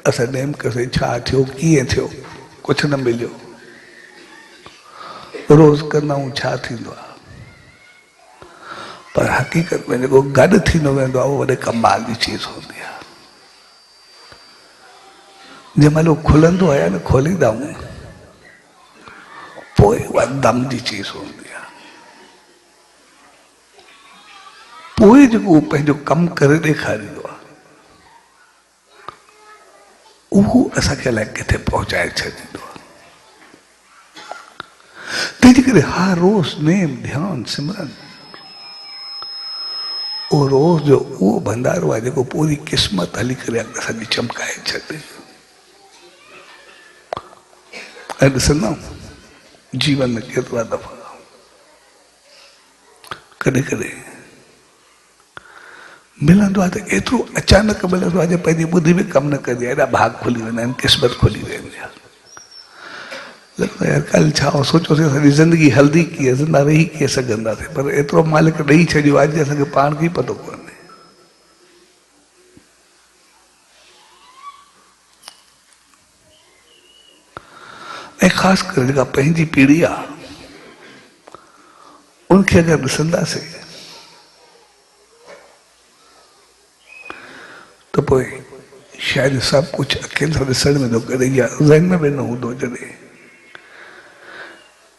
असां नेम कयोसीं, छा थियो, कीअं थियो, कुझु न मिलियो, रोज़ कंदा आहियूं, छा थींदो आहे? पर हक़ीक़त में जेको गॾु थींदो वेंदो आहे, उहो वॾे कमाल जी चीज़ हूंदी आहे। जंहिं महिल उहो खुलंदो आहे न, खोलींदा आहियूं, पोइ उहा दम जी चीज़ हूंदी आहे। पोइ जेको उहो पंहिंजो कमु करे ॾेखारींदो आहे, उहो असांखे अलाए किथे पहुचाए छॾींदो आहे। तंहिंजे करे हर रोज़ नेम ध्यान सिमरन, उहो रोज़ जो उहो भंडारो आहे जेको पूरी क़िस्मत हली करे असांजी चमकाए छॾे। ऐं ॾिसंदा आहियूं जीवन में केतिरा दफ़ा कॾहिं कॾहिं मिलंदो आहे त एतिरो अचानक मिलंदो आहे जो पंहिंजी ॿुधी में कमु न कंदी आहे, एॾा भाग खुली वेंदा आहिनि, क़िस्मत खुली वेंदी आहे। लॻंदो आहे यार कल छा सोचियोसीं असांजी ज़िंदगी हलंदी कीअं, ज़िंदा रही कीअं सघंदासीं, पर एतिरो मालिक ॾेई छॾियो आहे अॼु असांखे पाण खे ई पतो कोन्हे। ऐं ख़ासि करे जेका पंहिंजी पीढ़ी आहे, उनखे अगरि ॾिसंदासीं त पोइ शायदि सभु कुझु अखियुनि सां ॾिसण में थो करे, या ज़हन में बि न हूंदो। जॾहिं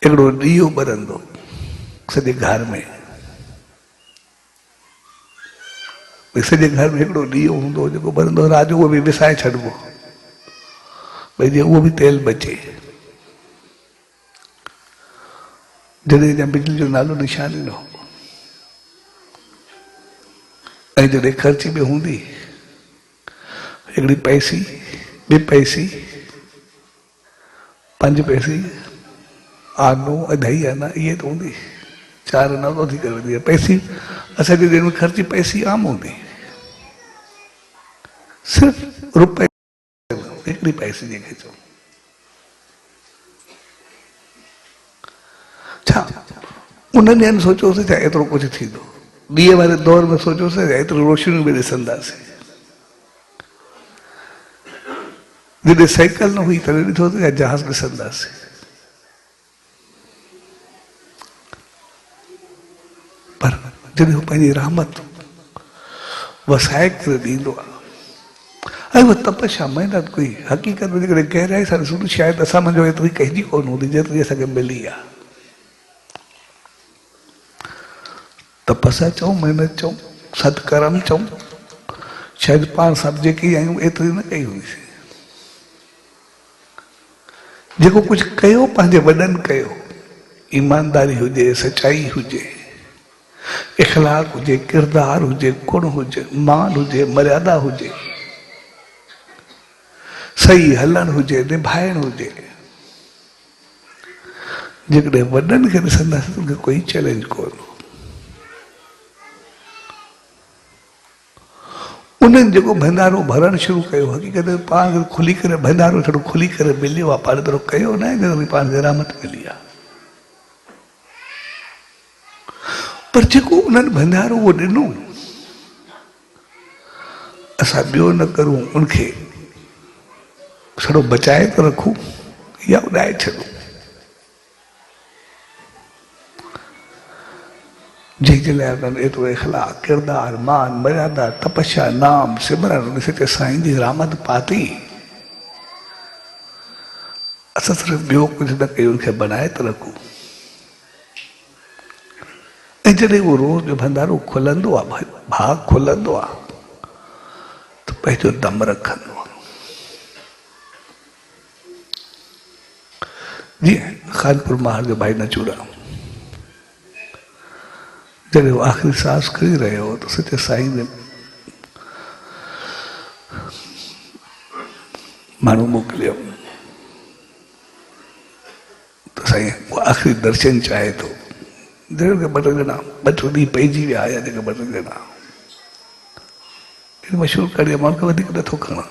हिकिड़ो ॾीओ ॿरंदो सॼे घर में, सॼे घर में हिकिड़ो ॾीओ हूंदो जेको ॿरंदो, राति जो उहो बि विसाए छॾिबो, भई जीअं उहो बि तेल बचे। जॾहिं अञा बिजली जो नालो निशान न हो, ऐं जॾहिं ख़र्ची बि हूंदी, हिकिड़ी पैसी, ॿी पैसी, 5 पैसे, आनो, अढाई आना, इहे त हूंदी, 4 आना थी करे वेंदी आहे पैसी। असांजे दिन में ख़र्ची पैसी आम हूंदी, सिर्फ़ु रुपए, हिकिड़ी पैसे जंहिंखे चऊं। छा उन ॾींहंनि सोचियोसीं छा एतिरो कुझु थींदो? ॾींहं वारे दौर में सोचियोसीं एतिरो रोशनियूं बि ॾिसंदासीं। जॾहिं साइकिल न हुई तॾहिं ॾिठोसीं जहाज़ ॾिसंदासीं। पर जॾहिं हू पंहिंजी रहमत वसाए करे ॾींदो आहे, ऐं उहा तपस्या महिनत कोई हक़ीक़त में जेकॾहिं गहराई सां ॾिसूं त शायदि असां मुंहिंजो एतिरी कंहिंजी कोन हूंदी जेतिरी असांखे मिली आहे। तपस्या चऊं, महिनत चऊं, सत्कर्म चऊं, शायदि पाण सभु जेके आहियूं एतिरी न कई हुईसीं। जेको कुझु कयो पंहिंजे वॾनि कयो, ईमानदारी हुजे, सचाई हुजे, इख़लाक़ हुजे, किरदार हुजे, गुण हुजे, मान हुजे, मर्यादा हुजे, सही हलण हुजे, निभाइण हुजे, जेकॾहिं वॾनि खे ॾिसंदासीं त उनखे कोई चैलेंज कोन। उन्हनि जेको भंडारो भरण शुरू कयो, हक़ीक़त में पाण खुली करे भंडारो थोरो खुली करे मिलियो आहे, पाण थोरो कयो न आहे, पाण खे रहमत मिली आहे। पर जेको उन्हनि भंडारो उहो ॾिनो, असां ॿियो न करूं, उनखे सॼो बचाए त रखूं या उॾाए छॾूं। जंहिंजे लाइ उन्हनि एतिरो इख़लाक़, किरदार, मान, मर्यादा, तपस्या, नाम, सिमरन, उन सचे साईं जी रहमत पाती। असां सिर्फ़ु ॿियो कुझु न कयूं, उनखे बनाए त रखूं। ऐं जॾहिं उहो रोज़ जो भंडारो खुलंदो आहे, भाग खुलंदो आहे, त पंहिंजो दम रखंदो आहे। जीअं खानपुर महार जो भाई नचूराम, जॾहिं वो आख़िरी सांस खणी रहियो हो, तो सचे साईं ने माण्हू मोकिलियो, तो साईं वो आख़िरी दर्शन चाहे थो। जॾहिं ॿ टे ॼणा, ॿ टे ॾींहं पइजी विया हुया, जेके ॿ टे ॼणा मशहूरु करे माण्हू खे वधीक नथो खणा,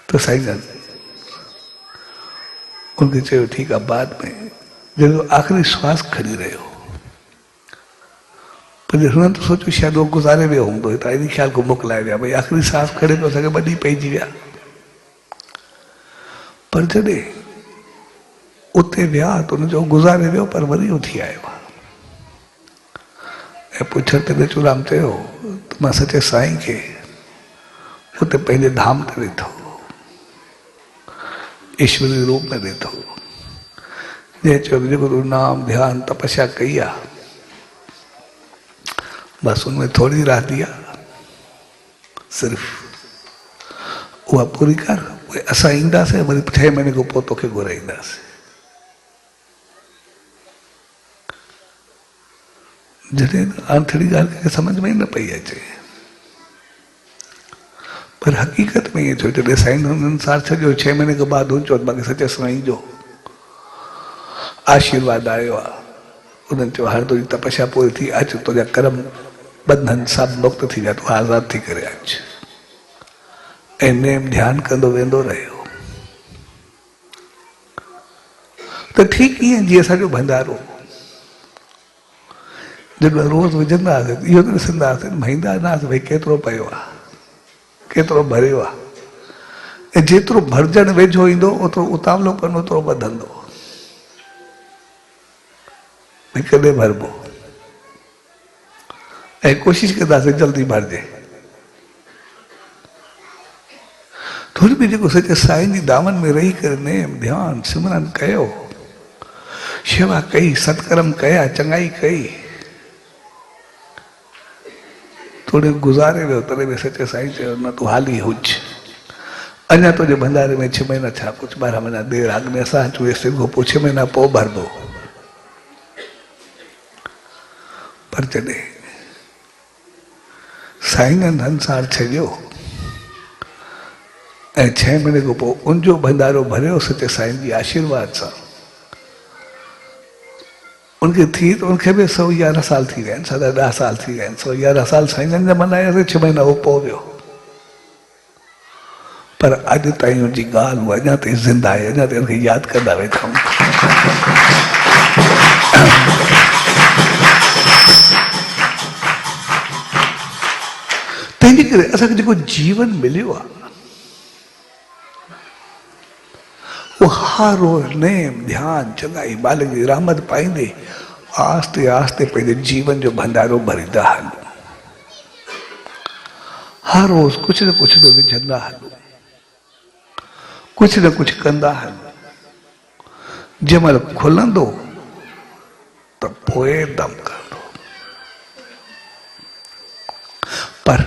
त साईं जन उनखे चयो ठीकु आहे, बाद में जॾहिं आख़िरी श्वास खणी रहियो, पर हुननि त सोचियो शायदि उहो गुज़ारे वियो हूंदो, हितां इन ख़्याल को मोकिलाए विया, भई आख़िरी सांस खणे पियो सघे, ॿ ॾींहं पइजी विया। पर जॾहिं उते विया त हुनजो गुज़ारे वियो, पर वरी उथी आयो आहे। ऐं पुछण ते नचूराम चयो त मां सचे साईं खे उते पंहिंजे धाम ते ॾिठो, ईश्वरी रूप में ॾिठो। जंहिं चयो जेको तूं नाम, ध्यान, तपस्या कई आहे, बस उनमें थोड़ी रहती है, सिर्फ उहा पूरी कर, असां ईंदासीं, वरी 6 महीने खां पोइ तोखे घुराईंदासीं। जॾहिं आंथड़ी ॻाल्हि खे समझ में न पई अचे, पर हक़ीक़त में ईअं थियो। जॾहिं साईं हुननि सार छॾियो, 6 महीने खां बाद हुन चयो बाक़ी सचे साईं जो आशीर्वाद आयो आहे। उन्हनि चयो हाणे तुंहिंजी तपस्या पूरी थी, अच तुंहिंजा कर्म बंधन सभु मुक्त थी विया, तूं आज़ाद थी करे अच। ऐं नेम ध्यानु कंदो वेंदो रहियो। त ठीकु ईअं जीअं असांजो भंडारो जॾहिं रोज़ विझंदा हुआसीं, इहो त ॾिसंदा हुआसीं, महींदा न हुआसीं भई केतिरो पियो आहे, केतिरो भरियो आहे। ऐं जेतिरो भरजण वेझो ईंदो, ओतिरो उतावलो कनि, ओतिरो वधंदो। भई कॾहिं भरबो, ऐं कोशिशि कंदासीं जल्दी भरिजे। थोरी बि जेको सचे साईं जी दामन में रही करे नेम, ध्यान, सिमरन कयो, शेवा कई, सत्कर्म कया, चङाई कई, थोड़ी गुज़ारे वियो, तॾहिं बि सचे साईं चयो न तूं हाली हुज, अञा तुंहिंजे भंडारे में 6 महीना छा, कुझु 12 महीना देरि अॻु में असां अचूं, सिंघो पोइ 6 महीना पोइ भरबो। पर जॾहिं साईं जन संसार छॾियो ऐं 6 महीने खां पोइ उनजो भंडारो भरियो सचे साईं जी आशीर्वाद सां, उनखे थी त उनखे बि 111 साल थी विया आहिनि, 10 साल थी विया आहिनि। 111 साल साईं जन जा मल्हायासीं, 6 महीना उहो पोइ वियो। पर अॼु ताईं उनजी ॻाल्हि उहा अञा ताईं ज़िंदा आहे, अञा ताईं उनखे यादि कंदा वेठा आहियूं। तंहिंजे करे असांखे जेको जीवन मिलियो आहे, वो हर रोज़ नेम, ध्यान, चङाई, मालिक जी रहमत पाईंदे आस्ते आस्ते पंहिंजे जीवन जो भंडारो भरींदा हलूं। हर रोज़ कुझु न कुझु में विझंदा हलूं, कुझु न कुझु कंदा हलूं। जंहिंमहिल खुलंदो त पोइ दम कंदो। पर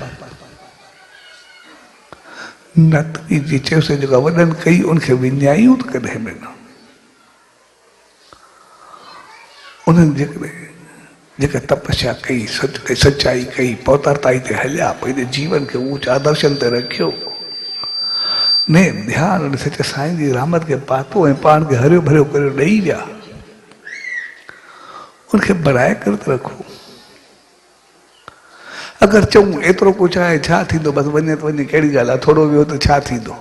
न जी चयोसीं जेका वॾनि कई उनखे विञायूं त कॾहिं बि न। उन्हनि जेका तपस्या कई, सचाई कई, पौतारताई ते हलिया, पंहिंजे जीवन खे ऊंच आदर्शन ते रखियो, नेम ध्यान उन सचे साईं जी रहमत खे पातो ऐं पाण खे हरियो भरियो करे ॾेई विया, उनखे बढ़ाए करे रखो। अगर चऊं एतिरो कुझु आहे छा थींदो, बसि वञे त वञे, कहिड़ी ॻाल्हि आहे, थोरो वियो त छा थींदो।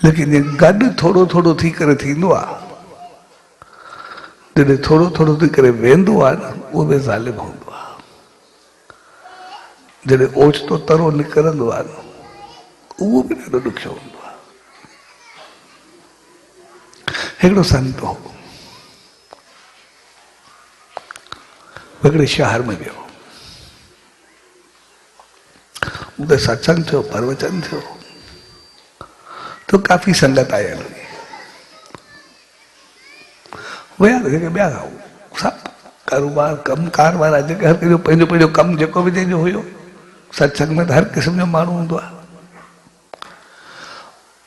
लेकिन ये गॾु थोरो थोरो थी करे थींदो आहे, जॾहिं थोरो थोरो थी करे वेंदो आहे न, उहो बि ज़ालिम हूंदो आहे। जॾहिं ओचितो तरो निकिरंदो आहे न, उहो बि ॾाढो ॾुखियो हूंदो आहे। हिकिड़ो संत हो, हिकिड़े शहर में वियो, उते सत्संग थियो, प्रवचन थियो, तो काफ़ी संगत आयल हुई। विया जेके ॿिया सभु कारोबार कमकार वारा, जेके हर कंहिंजो पंहिंजो पंहिंजो कमु जेको बि जंहिंजो हुयो, सत्संग में त हर क़िस्म जो माण्हू हूंदो आहे।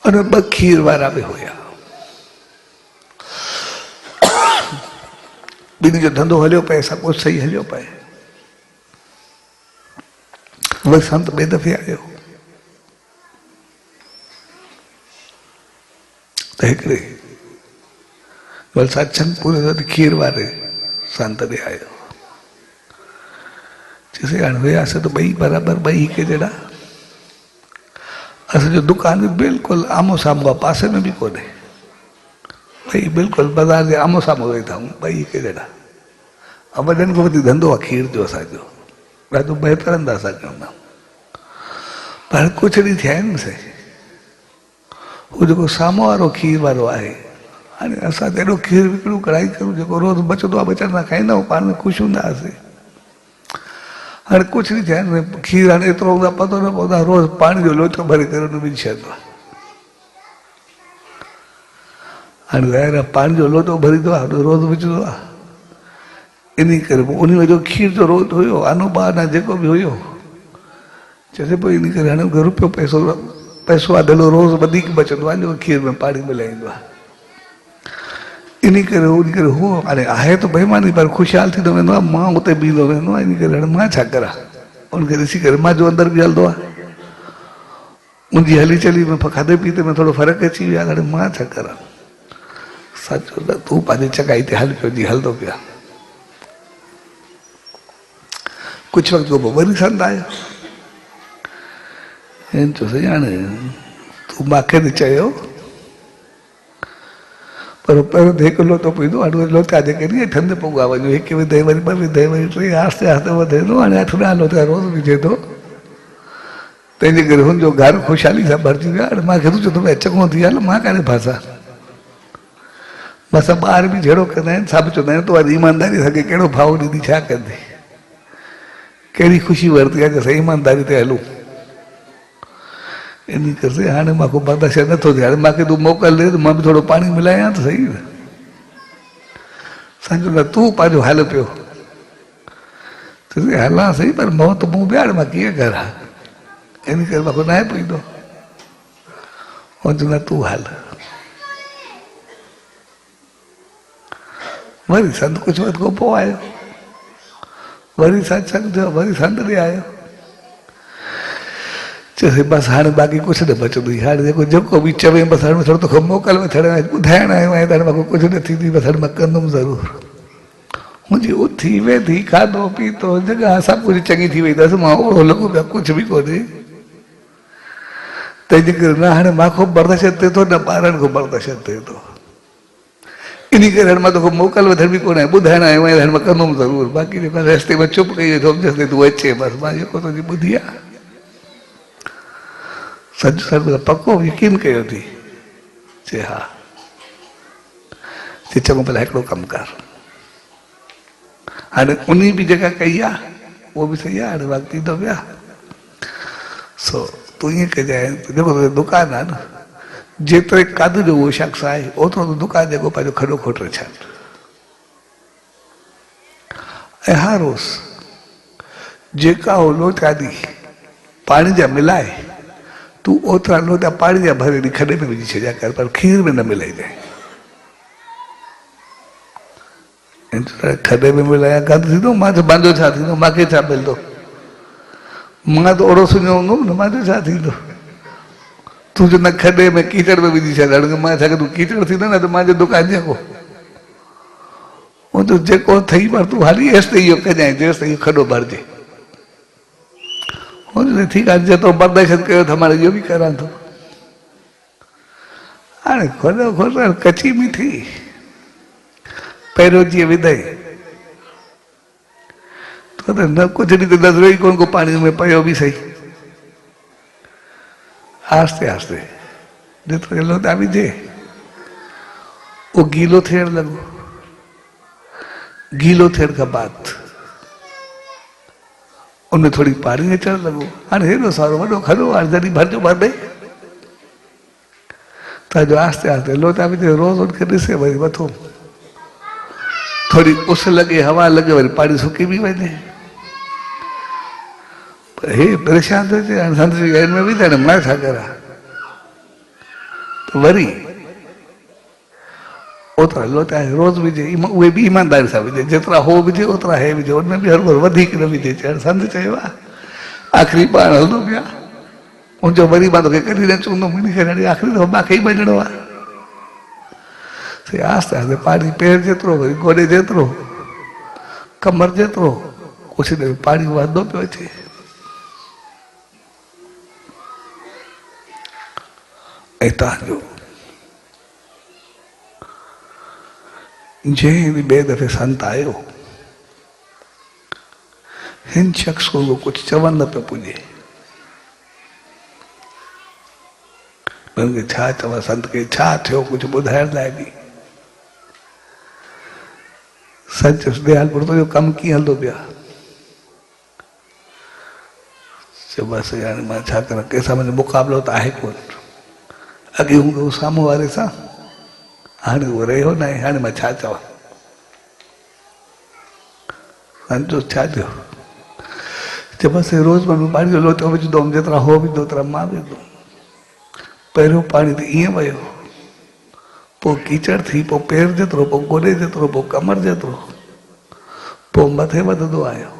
और ॿ खीर वारा बि हुया। ॿिन्ही जो धंधो हलियो पए, सभु कुझु सही हलियो पए। वरी संत ॿिए दफ़े आयो त हिकिड़े वरी सत्संग पूरे थियो, खीर वारे संत ॾे आयो। चइसि हाणे वियासीं त ॿई बराबरि, ॿई हिक जहिड़ा। असांजो दुकान बि बिल्कुलु आम्हूं साम्हूं आहे, पासे में बि कोन्हे, ॿई बिल्कुलु बाज़ार जे आम्हूं साम्हूं वेठा आहियूं, ॿई हिक जहिड़ा। ऐं वॾनि खां वधीक धंधो आहे खीर जो असांजो, ॾाढो बहितर अंदाज़ सां चवंदा आहियूं। पर कुझु ॾींहं थिया आहिनि से, हू जेको साम्हूं वारो खीर वारो आहे, हाणे असां त एॾो खीर विकिणूं, कढ़ाई करूं, जेको रोज़ बचंदो आहे बचंदा खाईंदा आहियूं, पाण में ख़ुशि हूंदा हुआसीं। हाणे कुझु ॾींहं थिया आहिनि, खीर हाणे एतिरो हूंदो आहे, पतो न पवंदो आहे, रोज़ पाणी जो लोचो भरे करे हुन विझी छॾींदो आहे। हाणे ज़ाहिर आहे पाणी जो लोचो भरींदो आहे, रोज़ विझंदो आहे। इन करे पोइ उन जो खीर जो रोज़ हुयो, आनो बाना जेको बि हुयो, चइजे पोइ इन करे हाणे रुपयो पैसो आहे ॾलो, रोज़ वधीक बचंदो आहे, जो खीर में पाणी मिलाईंदो आहे। इन करे हू हाणे आहे त बेईमानी, पर ख़ुशहाल थींदो वेंदो आहे, मां उते बीहंदो वेंदो आहे। इन करे हाणे मां छा करां, उनखे ॾिसी करे मां जो अंदरि बि हलंदो आहे, मुंहिंजी हली चली में खाधे पीते में थोरो फ़र्क़ु अची वियो आहे। हाणे मां छा करां, सचो त तूं पंहिंजी चकाई ते हल पियो, जी हलंदो पिया। कुझु वक़्तु खां पोइ वरी संत आयो, हिन चयोसि हाणे तूं मूंखे त चयो, पर पहिरियों त हिकु लोटो पीतो, हाणे लोटा जेके नी ठंड पोइ वञो, हिकु विधे वरी ॿ विधे वरी टे, आहिस्ते आहिस्ते वधे थो, हाणे 8-10 लोटा रोज़ विझे थो। तंहिंजे करे हुनजो घर ख़ुशहाली सां भरिजी वियो। हाणे मूंखे तूं चवंदो चङो थी, हल मां काॾे फासां। बसि ॿार बि जहिड़ो कंदा आहिनि, सभु चवंदा आहिनि तूं अॼु ईमानदारी सां कहिड़ो भाव ॾींदी, छा कंदी, कहिड़ी ख़ुशी वरिती आहे, असां ईमानदारी ते हलूं। इन करे हाणे मूंखे बर्दाश्त नथो थिए, हाणे मूंखे तूं मोकल ॾे त मां बि थोरो पाणी मिलायां त सही। सम्झो न तूं पंहिंजो हल पियो, हलां सही, पर मौत मूं बि हाणे मां कीअं करां, इन करे मूंखे न आहे पईंदो। न तूं हल। वरी संत कुझु वक़्तु खां पोइ आयो, वरी सत्संग थियो, वरी संत ॾे आयो। चयोसि बसि हाणे बाक़ी कुझु न बचंदो, हाणे जेको बि चवे बसि हाणे थोरो तोखे मोकल में छॾिणो आहे, ॿुधाइण आयो आहियां त हाणे मूंखे कुझु न थींदी, बसि हाणे मां कंदुमि ज़रूरु। मुंहिंजी उथी वेठी, खाधो पीतो, जॻह सभु कुझु चङी थी वई अथसि, मां ओड़ो लॻो पिया, कुझु बि कोन्हे। तंहिंजे करे न हाणे मूंखां बर्दाश्त थिए थो, न ॿारनि खां बर्दाश्त थिए थो। इन करे हाणे मां तोखे मोकल वठण बि कोन्हे, ॿुधाइण आयो आहियां, हाणे मां कंदुमि ज़रूरु। बाक़ी जेको रस्ते में चुप कई सम्झसि तूं अचे, बसि मां जेको तुंहिंजी ॿुधी आहे सच सच पको यकीन कयो थी। चए हा, चए चङो भला हिकिड़ो कमु कर, हाणे उन बि जेका कई आहे उहो बि सही आहे, हाणे वक़्तु ईंदो पिया। सो तूं ईअं कजांइ, जेको तुंहिंजो दुकानु आहे न, जेतिरे कद जो उहो शख़्स आहे ओतिरो तूं दुकानु जेको पंहिंजो खॾो खोटे छॾ, ऐं हर रोज़ जेका हो लोटा ॾी पाणी जा मिलाए, तूं ओतिरा लोटा पाणी जा भरे ॾी खॾे में विझी छॾिया कर, पर खीर में न मिलाइजांइ। खॾे में मिलाया गंद थींदो, मुंहिंजो छा थींदो, मूंखे छा मिलंदो, मां त ओड़ो सुञो हूंदुमि न, मुंहिंजो छा थींदो। तूं चवंदा खॾे में कीचड़ में विझी छॾ, मां छा तूं कीचड़ थींदो न त मुंहिंजे दुकान जेको वो तो जेको थई पर तू हाली एस ते इहो कजाए जेस ते खडो भरजे हो ठीक है जेतो बर्दाश्त कयो त मारे इहो भी करां थो हाणे खडो खडो कची मीठी पैरों जी विधई तो न कुछ नहीं तो नजर ही कौन को पानी में पयो भी सही आस्ते आस्ते जेतिरो लोटा विझे वो गीलो थियण लॻो गीलो थियण खां बाद उनमें थोड़ी पानी अचण लॻो हाणे हेॾो सारो वॾो खॾो आहे जॾहिं भरजो भर ॾे तव्हांजो आस्ते आस्ते लोटा विझे रोज़ उनखे ॾिसे वरी मथो थोड़ी उस लगे हवा लगे वरी पानी सुकी भी वने हे परेशान थे संत जी गैर में भी थे मैं छा करा तो वरी ओतरा लोटा रोज विझे उहे भी ईमानदारी सां विझे जेतिरा हो विझे ओतरा हे विझे उनमें भी हर बार वधीक न विझे चढ़ संत चयो आखिरी पाण हलंदो पिया मुंहिंजो वरी मां तोखे कढी न चवंदो मिली करे आखिरी दफ़ो मूंखे ई वञिणो आहे आस्ते आस्ते पानी पैर जेतिरो वरी गोॾे जेतिरो कमर जेतिरो कुछ देर पानी वधंदो पियो अचे ऐं तव्हांजो जंहिं ॾींहुं ॿिए दफ़े संत आयो हिन शख़्स को कुछ चवण न पियो पुॼे हुनखे छा चवां संत खे छा थियो कुझु ॿुधाइण लाइ बि सच दयालपुर तो जो कम कीअं हलंदो पिया चयो बसि हाणे मां छा करां कंहिंसां मुंहिंजो मुक़ाबिलो त आहे कोन अॻे हूंदो साम्हूं वारे सां हाणे उहो रहियो न आहे हाणे मां छा चवां संतो छा थियो चयो बसि रोज़ मां पाणी जो लोटो विझंदो हुउमि जेतिरा हो विझंदो ओतिरा मां विझंदो पहिरियों पाणी त ईअं वियो पोइ कीचड़ थी पोइ पेर जेतिरो पोइ गोॾे जेतिरो पोइ कमर जेतिरो पोइ मथे वधंदो आयो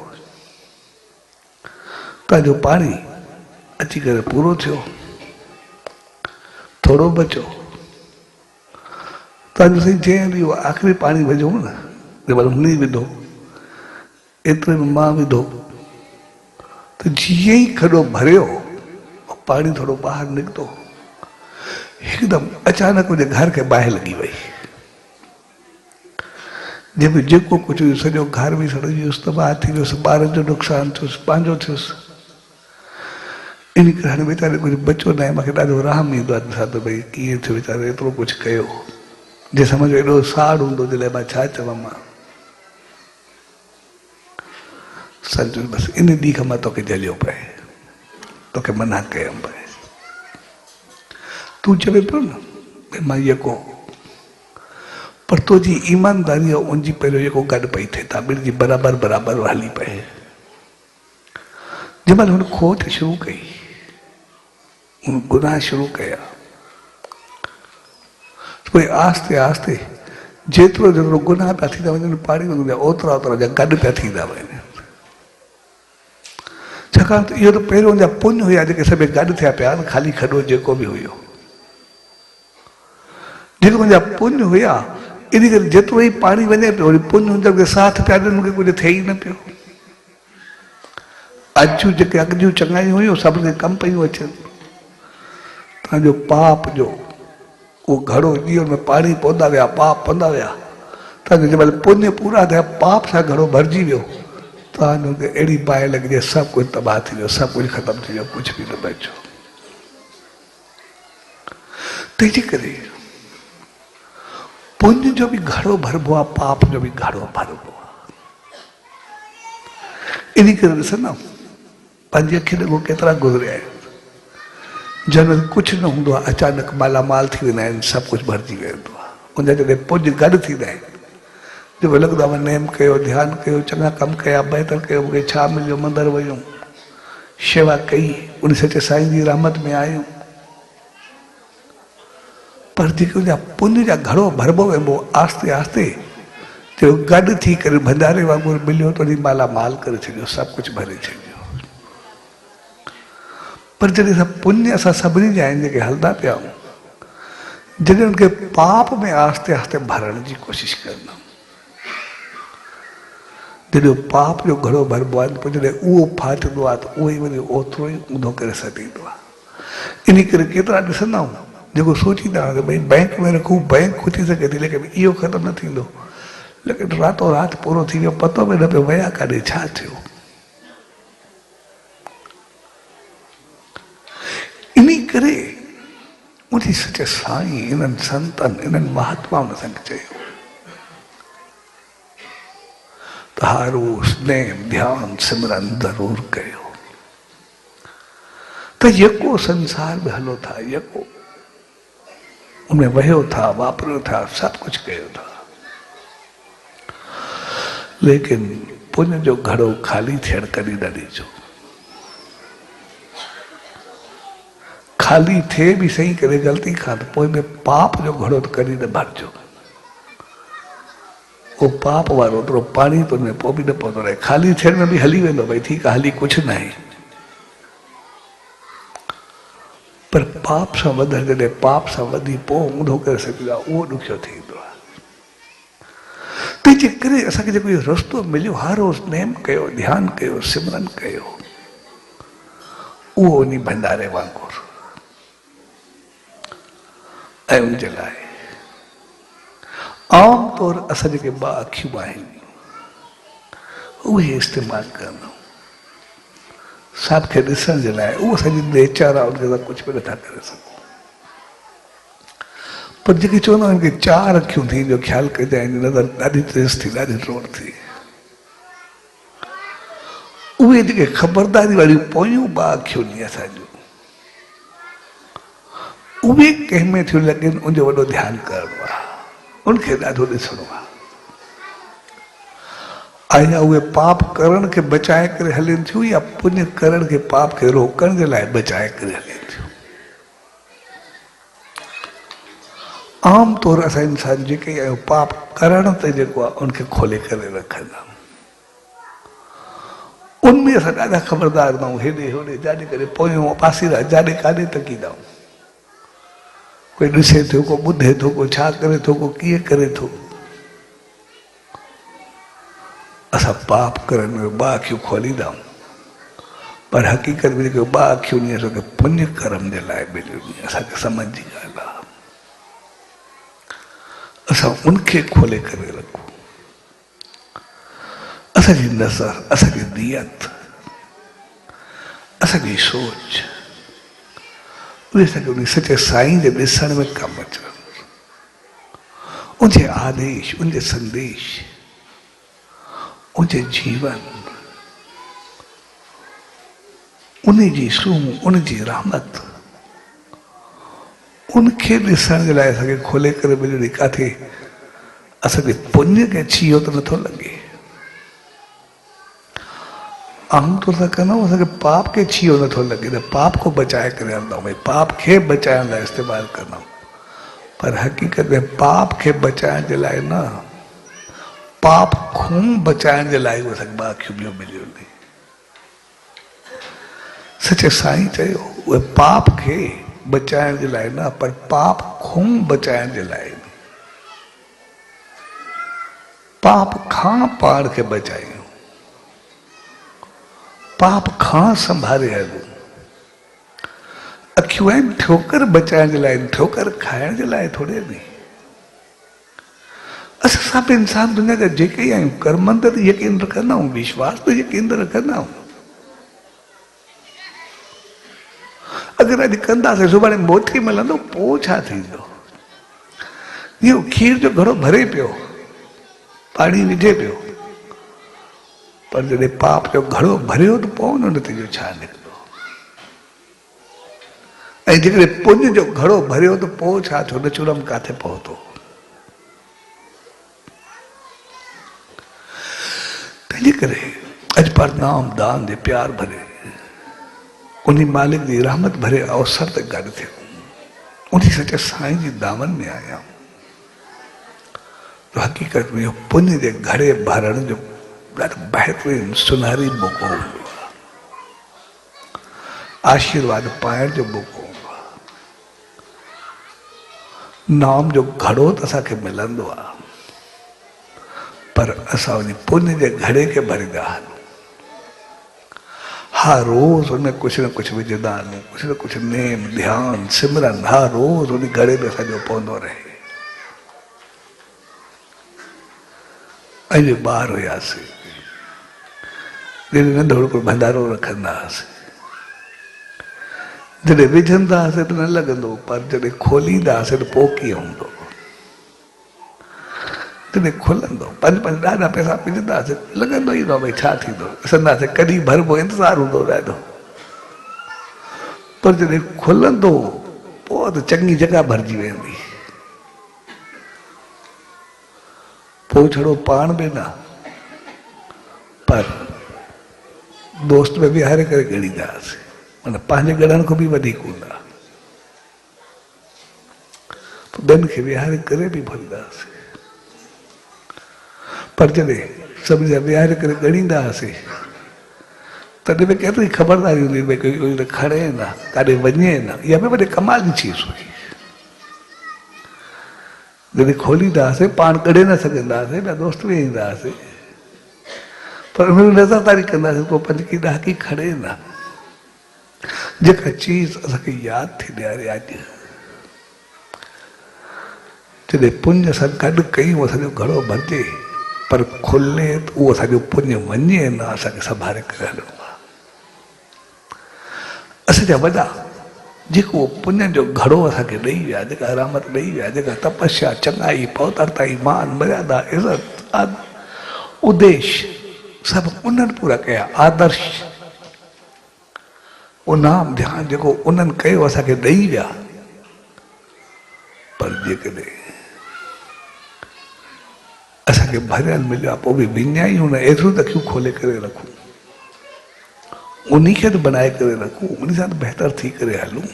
तव्हांजो पाणी अची करे पूरो थियो थोरो बचो तव्हांजो साईं जंहिं ॾींहुं आख़िरी पाणी विझो न जंहिं महिल हुन विधो एतिरे में मां विधो त जीअं ई खॾो भरियो पाणी थोरो ॿाहिरि निकितो हिकदमि अचानक मुंहिंजे घर खे बाहि लॻी वई जंहिंमें जेको कुझु हुयो सॼो घर बि सड़जी वियुसि तबाह थी वियुसि ॿारनि जो नुक़सानु थियुसि पंहिंजो थियुसि इन करे हाणे वीचारे कुझु बचो न आहे मूंखे ॾाढो रहम ईंदो आहे ॾिसां त भई कीअं थियो वीचारे एतिरो कुझु कयो जे सम्झो एॾो साड़ हूंदो जे लाइ मां छा चवां मां सम्झो बसि इन ॾींहं खां मां तोखे झलियो पए तोखे मना कयमि पए तू चवे पियो न भई मां यको पर तुंहिंजी ईमानदारी उनजी पहिरियों यको गॾु पई थिए था ॿिनि जी बराबरि बराबरि हली पए जंहिं महिल हुन खोट शुरू कई हुन गुनाह शुरू कया पोइ आस्ते आस्ते जेतिरो जेतिरो गुनाह पिया थींदा वञनि पाणी ओतिरा ओतिरा जा गॾु पिया थींदा वञनि छाकाणि त इहो त पहिरियों जा पुञ हुया जेके सभई गॾु थिया पिया ख़ाली खॾो जेको बि हुयो जेके मुंहिंजा पुञ हुया इन करे जेतिरो ई पाणी वञे पियो वरी पुञ हुनखे साथ पिया ॾियनि मूंखे कुझु थिए ई न पियो अॼु जेके अॻ जूं चङायूं हुयूं सभिनी खे कमु पियूं अचनि तव्हांजो पाप जो उहो घड़ो ॾींहं में पाणी पवंदा विया पाप पवंदा विया तव्हांजो जंहिं महिल पुञ पूरा थिया पाप सां घड़ो भरिजी वियो तव्हांजो अहिड़ी बाहि लॻी सभु कुझु तबाह थी वियो सभु कुझु ख़तमु थी वियो कुझु बि न बचियो तंहिंजे करे पुञ जो बि घड़ो भरबो आहे पाप जो बि घड़ो भरबो आहे इन करे ॾिसंदा पंहिंजी अखि ॾिगो केतिरा गुज़रिया आहिनि जंहिंमें कुझु न हूंदो आहे अचानक मालामाल थी वेंदा आहिनि सभु कुझु भरिजी वेंदो आहे उनजा जॾहिं पुञ गॾु थींदा आहिनि जो लॻंदो आहे नेम कयो ध्यानु कयो चङा कमु कया बहितर कयो मूंखे छा मिलियो मंदर वियुमि शेवा कई उन सचे साईं जी रहमत में आहियूं पर जेके उनजा पुञ जा घड़ो भरबो वेंदो आस्ते आस्ते जो गॾु थी करे भंडारे वांगुरु मिलियो त वरी मालामाल करे छॾियो सभु कुझु भरे छॾियो पर जॾहिं सभु पुञ असां सभिनी जा आहिनि जेके हलंदा पिया जॾहिं उनखे पाप में आस्ते आस्ते भरण जी कोशिशि कंदा जॾहिं पाप जो घड़ो भरबो आहे पोइ जॾहिं उहो फाटंदो आहे त उहो ई वरी ओतिरो ई ऊंधो करे छॾींदो आहे। इन करे केतिरा ॾिसंदा आहियूं जेको सोचींदा आहियूं भई बैंक में रखूं बैंक खुटी सघे थी लेकिन इहो ख़तमु न थींदो, लेकिन रातो राति पूरो थी वियो पतो बि न पियो विया काॾे छा थियो। इन करे मुंहिंजी सच साईं इन्हनि संतनि इन्हनि महात्माउनि असांखे चयो त हारोस नेम ध्यान सिमरन ज़रूर कयो। त यको संसार में हलो था, यको उनमें वहियो था, वापरियो था, सब कुछ कयो था, लेकिन पुण्य जो घड़ो खाली थियण कॾहिं न ॾिजो। खाली थिए भी सही करे गलती खां त पोइ में पाप जो घड़ो त कॾहिं न भरजो। वो पाप वारो ओतिरो पाणी तो में पोइ बि न पवंदो रहे, खाली थियण में बि हली वेंदो भई ठीकु आहे हली कुझु न आहे, पर पाप सां वधण जॾहिं पाप सां वधी पोइ ऊंधो करे सघिबो आहे उहो ॾुखियो थींदो आहे। तंहिंजे करे असांखे जेको इहो रस्तो मिलियो हर रोज़ नेम कयो, ध्यानु कयो, सिमरन कयो, उहो उन भंडारे वांगुरु ऐं उनजे लाइ आम तौर असां जेके ॿ अखियूं आहिनि उहे इस्तेमालु कंदा साहब खे ॾिसण जे लाइ, उहो असांजी नेचर आहे उनखे असां कुझु बि नथा करे सघूं। पर जेके चवंदा आहिनि कि 4 अखियूं थी जो ख़्यालु कजे आहिनि नज़र ॾाढी तेज़ थी, ॾाढी रोड थी, उहे जेके ख़बरदारी वारियूं पोयूं 2 अखियूं आहिनि असांजूं उहे कंहिंमें थियूं लॻनि उनजो वॾो ध्यानु करणो आहे, उनखे ॾाढो ॾिसणो आहे। आया उहे पाप करण खे बचाए करे हलनि थियूं या पुण्य करण खे पाप खे रोकण जे लाइ बचाए करे हलनि थियूं। आम तौर असां इंसान जेके आहियूं पाप करण ते जेको आहे उनखे खोले करे रखंदा आहियूं, उनमें असां ॾाढा ख़बरदार न आहियूं, हेॾे होॾे जाॾे करे पोयूं पासीरा जाॾे काॾे तकींदा आहियूं, कोई ॾिसे थो, को ॿुधे थो, को छा करे थो, को कीअं करे थो। असां पाप करण में 2 अखियूं खोलींदा आहियूं, पर हक़ीक़त में जेके 2 अखियूं आहिनि असांखे पुण्य कर्म जे लाइ मिलियूं, असांखे समझ जी ॻाल्हि आहे। असां उनखे खोले करे रखूं, असांजी नज़र, असांजी नियत, असांजी सोच उहे असांखे उन सचे साईं जे ॾिसण में कमु अचनि, उनजे आदेश, उनजे संदेश, उनजे जीवन, उनजी सूह, उनजी रहमत, उनखे ॾिसण जे लाइ असांखे खोले करे मिलियो। किथे असांखे पुण्य खे छियो त नथो लॻे, आमतौर सां कंदा आहियूं असांखे पाप खे छियो नथो लॻे त पाप को बचाए करे हलंदा आहियूं, भई पाप खे बचाइण लाइ इस्तेमालु कंदा आहियूं, पर हक़ीक़त में पाप खे बचाइण जे लाइ न, पाप खूं बचाइण जे लाइ उहे असांखे 2 अखियूं ॿियूं मिलियूं आहिनि। सचे साईं चयो उहे पाप खे बचाइण जे लाइ न, पर पाप खूं बचाइण जे लाइ, पाप खां पाण खे बचायूं, पाप खां संभाले हलूं। अखियूं आहिनि ठोकर बचाइण जे लाइ, ठोकर खाइण जे लाइ थोरे नहीं। असां सभु इंसान दुनिया जा जेके ई आहियूं कर्मनि ते यकीन रखंदा आहियूं, विश्वास ते यकीन रखंदा आहियूं। अगरि अॼु कंदासीं सुभाणे मोती मिलंदो पोइ छा थींदो? इहो खीर जो घड़ो भरे पियो, पाणी विझे पियो, पर जॾहिं पाप जो घड़ो भरियो त पोइ उन नतीजो छा निकितो? ऐं जेकॾहिं पुण्य जो घड़ो भरियो त पोइ छा थियो? नचुरम किथे पहुतो? तंहिंजे करे अॼु परनाम दान जे प्यार भरे उन मालिक जी रहमत भरे अवसर ते गॾु थियो, उन सचे साईं जी दामन में आया। तो हक़ीक़त में पुण्य जे घड़े भरण जो ॾाढो बहितरीन सुनहरी मौक़ो हूंदो आहे, आशीर्वाद पाइण जो मौक़ो हूंदो आहे। नाम जो घड़ो त असांखे मिलंदो आहे, पर असां उन पुण्य जे घड़े खे भरींदा आहियूं। हर रोज़ उनमें कुछ न कुछ विझंदा आहियूं, कुछ न कुछ नेम ध्यान सिमरन हर रोज़ उन घड़े में असांजो पवंदो रहे। अॼु ॿार हुयासीं, जॾहिं नंढो हिकिड़ो भंडारो रखंदा हुआसीं, जॾहिं विझंदा हुआसीं त न लॻंदो, पर जॾहिं खोलींदासीं त पोइ कीअं हूंदो। जॾहिं खुलंदो 5-5 ॾाढा पैसा विझंदासीं, लॻंदो ई न भई छा थींदो, ॾिसंदासीं कॾहिं भरबो इंतज़ारु हूंदो ॾाढो। पर जॾहिं खुलंदो पोइ त चङी जॻह भरिजी वेंदी। पोइ छड़ो पाण बि न, पर दोस्त में विहारे करे ॻणींदा हुआसीं, माना पंहिंजे ॻणण खां बि वधीक हूंदा। ॿियनि खे विहारे करे बि भरंदा हुआसीं। पर जॾहिं सभिनी जा विहारे करे ॻणींदा हुआसीं तॾहिं बि केतिरी ख़बरदारी हूंदी भई कोई खणे न, काॾे वञे न, इहा बि वॾे कमाल जी चीज़ हुई। जॾहिं खोलींदा हुआसीं पाण ॻणे न सघंदा हुआसीं, ॿिया दोस्त बि ईंदा हुआसीं, पर उन्हनि नज़रदारी कंदासीं को 5 की 10 की खणे न। जेका चीज़ असांखे यादि थी ॾियारे अॼु, जॾहिं पुण्य सां गॾु कयूं असांजो घड़ो भरिजे, पर खुले त उहो असांजो पुण्य वञे न, असांखे संभाले करे हलिणो आहे। असांजा वॾा जेको पुण्य जो घड़ो असांखे ॾेई विया, जेका रहमत ॾेई विया, जेका तपस्या चङाई पवित्रता ईमान मर्यादा इज़त उद्देश्य सभु उन्हनि पूरा कया। आदर्श उहो नाम ध्यानु जेको उन्हनि कयो असांखे ॾेई विया, पर जेकॾहिं असांखे भरियल मिलियो आहे पोइ बि विञायूं न, एतिरो त अखियूं खोले करे रखूं, उन्ही खे त बनाए करे रखूं, उन सां त बहितर थी करे हलूं।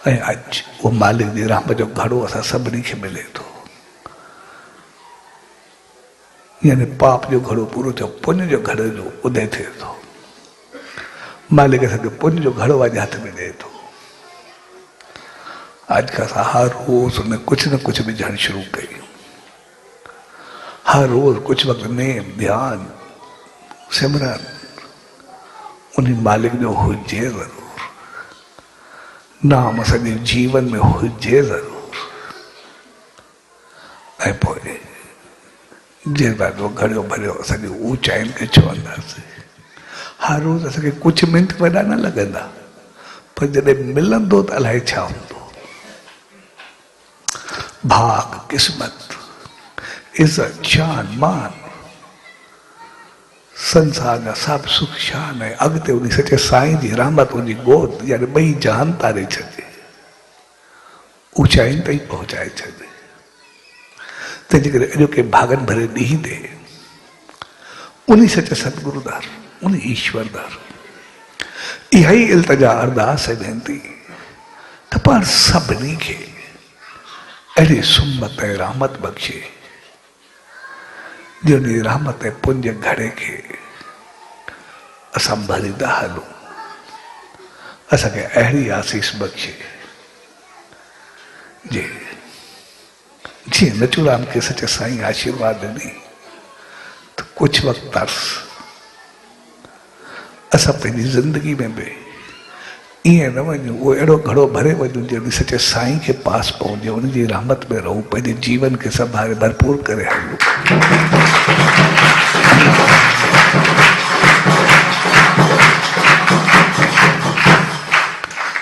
ऐं अॼु उहो मालिक जी रहमत जो घड़ो असां सभिनी खे मिले थो। यानी पाप जो घड़ो पूरो थियो, पुण्य जो घड़े जो उदय थिए थो। मालिक असांखे पुण्य जो घड़ो अॼु हथ में ॾिए थो। अॼु खां असां हर रोज़ उन कुझु न कुझु विझणु शुरू कयूं। हर रोज़ कुझु वक़्तु नेम ध्यान सिमरन उन मालिक जो हुजे ज़रूर, नाम असांजे जीवन में हुजे ज़रूर। ऐं पोइ जे ॾाढो घड़ियो भरियो असांजी ऊचाइनि खे छुहंदासीं। हर रोज़ असांखे कुझु मिंट वॾा न लॻंदा, पर जॾहिं मिलंदो त अलाए छा हूंदो। भाग क़िस्मत इज़त शान मान संसार जा सभु सुख शान ऐं अॻिते उन सचे साईं जी रहमत उनजी गोद यानी ॿई जहान तारे छॾे, ऊचाइनि ताईं पहुचाए छॾे। तंहिंजे करे अॼु के भागनि भरे ॾींहं ते उन सचे सतगुरु दर उन ईश्वर दर इहा ई इल्तिजा अरदास वेंदी त पाण सभिनी खे अहिड़ी सुमत ऐं रहमत बख़्शे, जो रहमत ऐं पुंज घड़े खे असां भरींदा हलूं। असांखे अहिड़ी आसीस बख़्शे जीअं नचूराम खे सचे साईं आशीर्वाद ॾिनी त कुझु वक़्तु तर्स असां पंहिंजी ज़िंदगी में बि ईअं न वञूं, उहो अहिड़ो घड़ो भरे वञूं जो सचे साईं खे पास पहुचे, उनजी रहमत में रहूं, पंहिंजे जीवन खे संभाले भरपूर करे हलूं।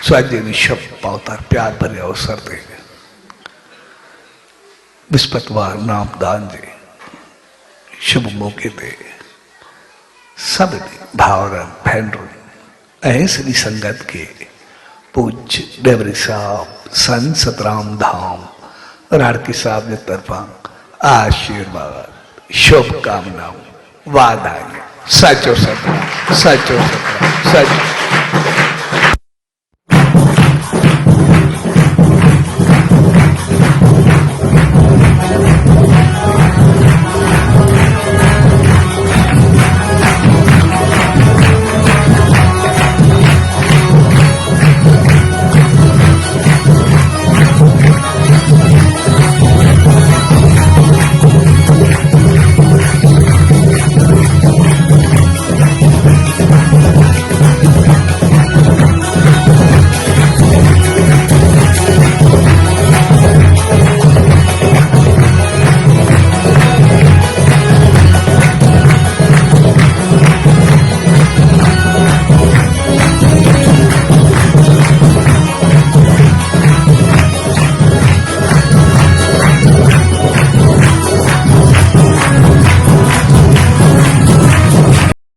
सो अॼु शब पावतार प्यार भरे अवसर ते विस्पतवार नामदान जे शुभ मौक़े ते सभिनी भाउरनि भेनरुनि ऐं सॼी संगत खे पूज्य डेवरी साहब संत सतराम धाम राड़की साहब जे तरफ़ां आशीर्वाद शुभकामनाऊं वाधायूं। सचो सतराम सचो सतराम सचो।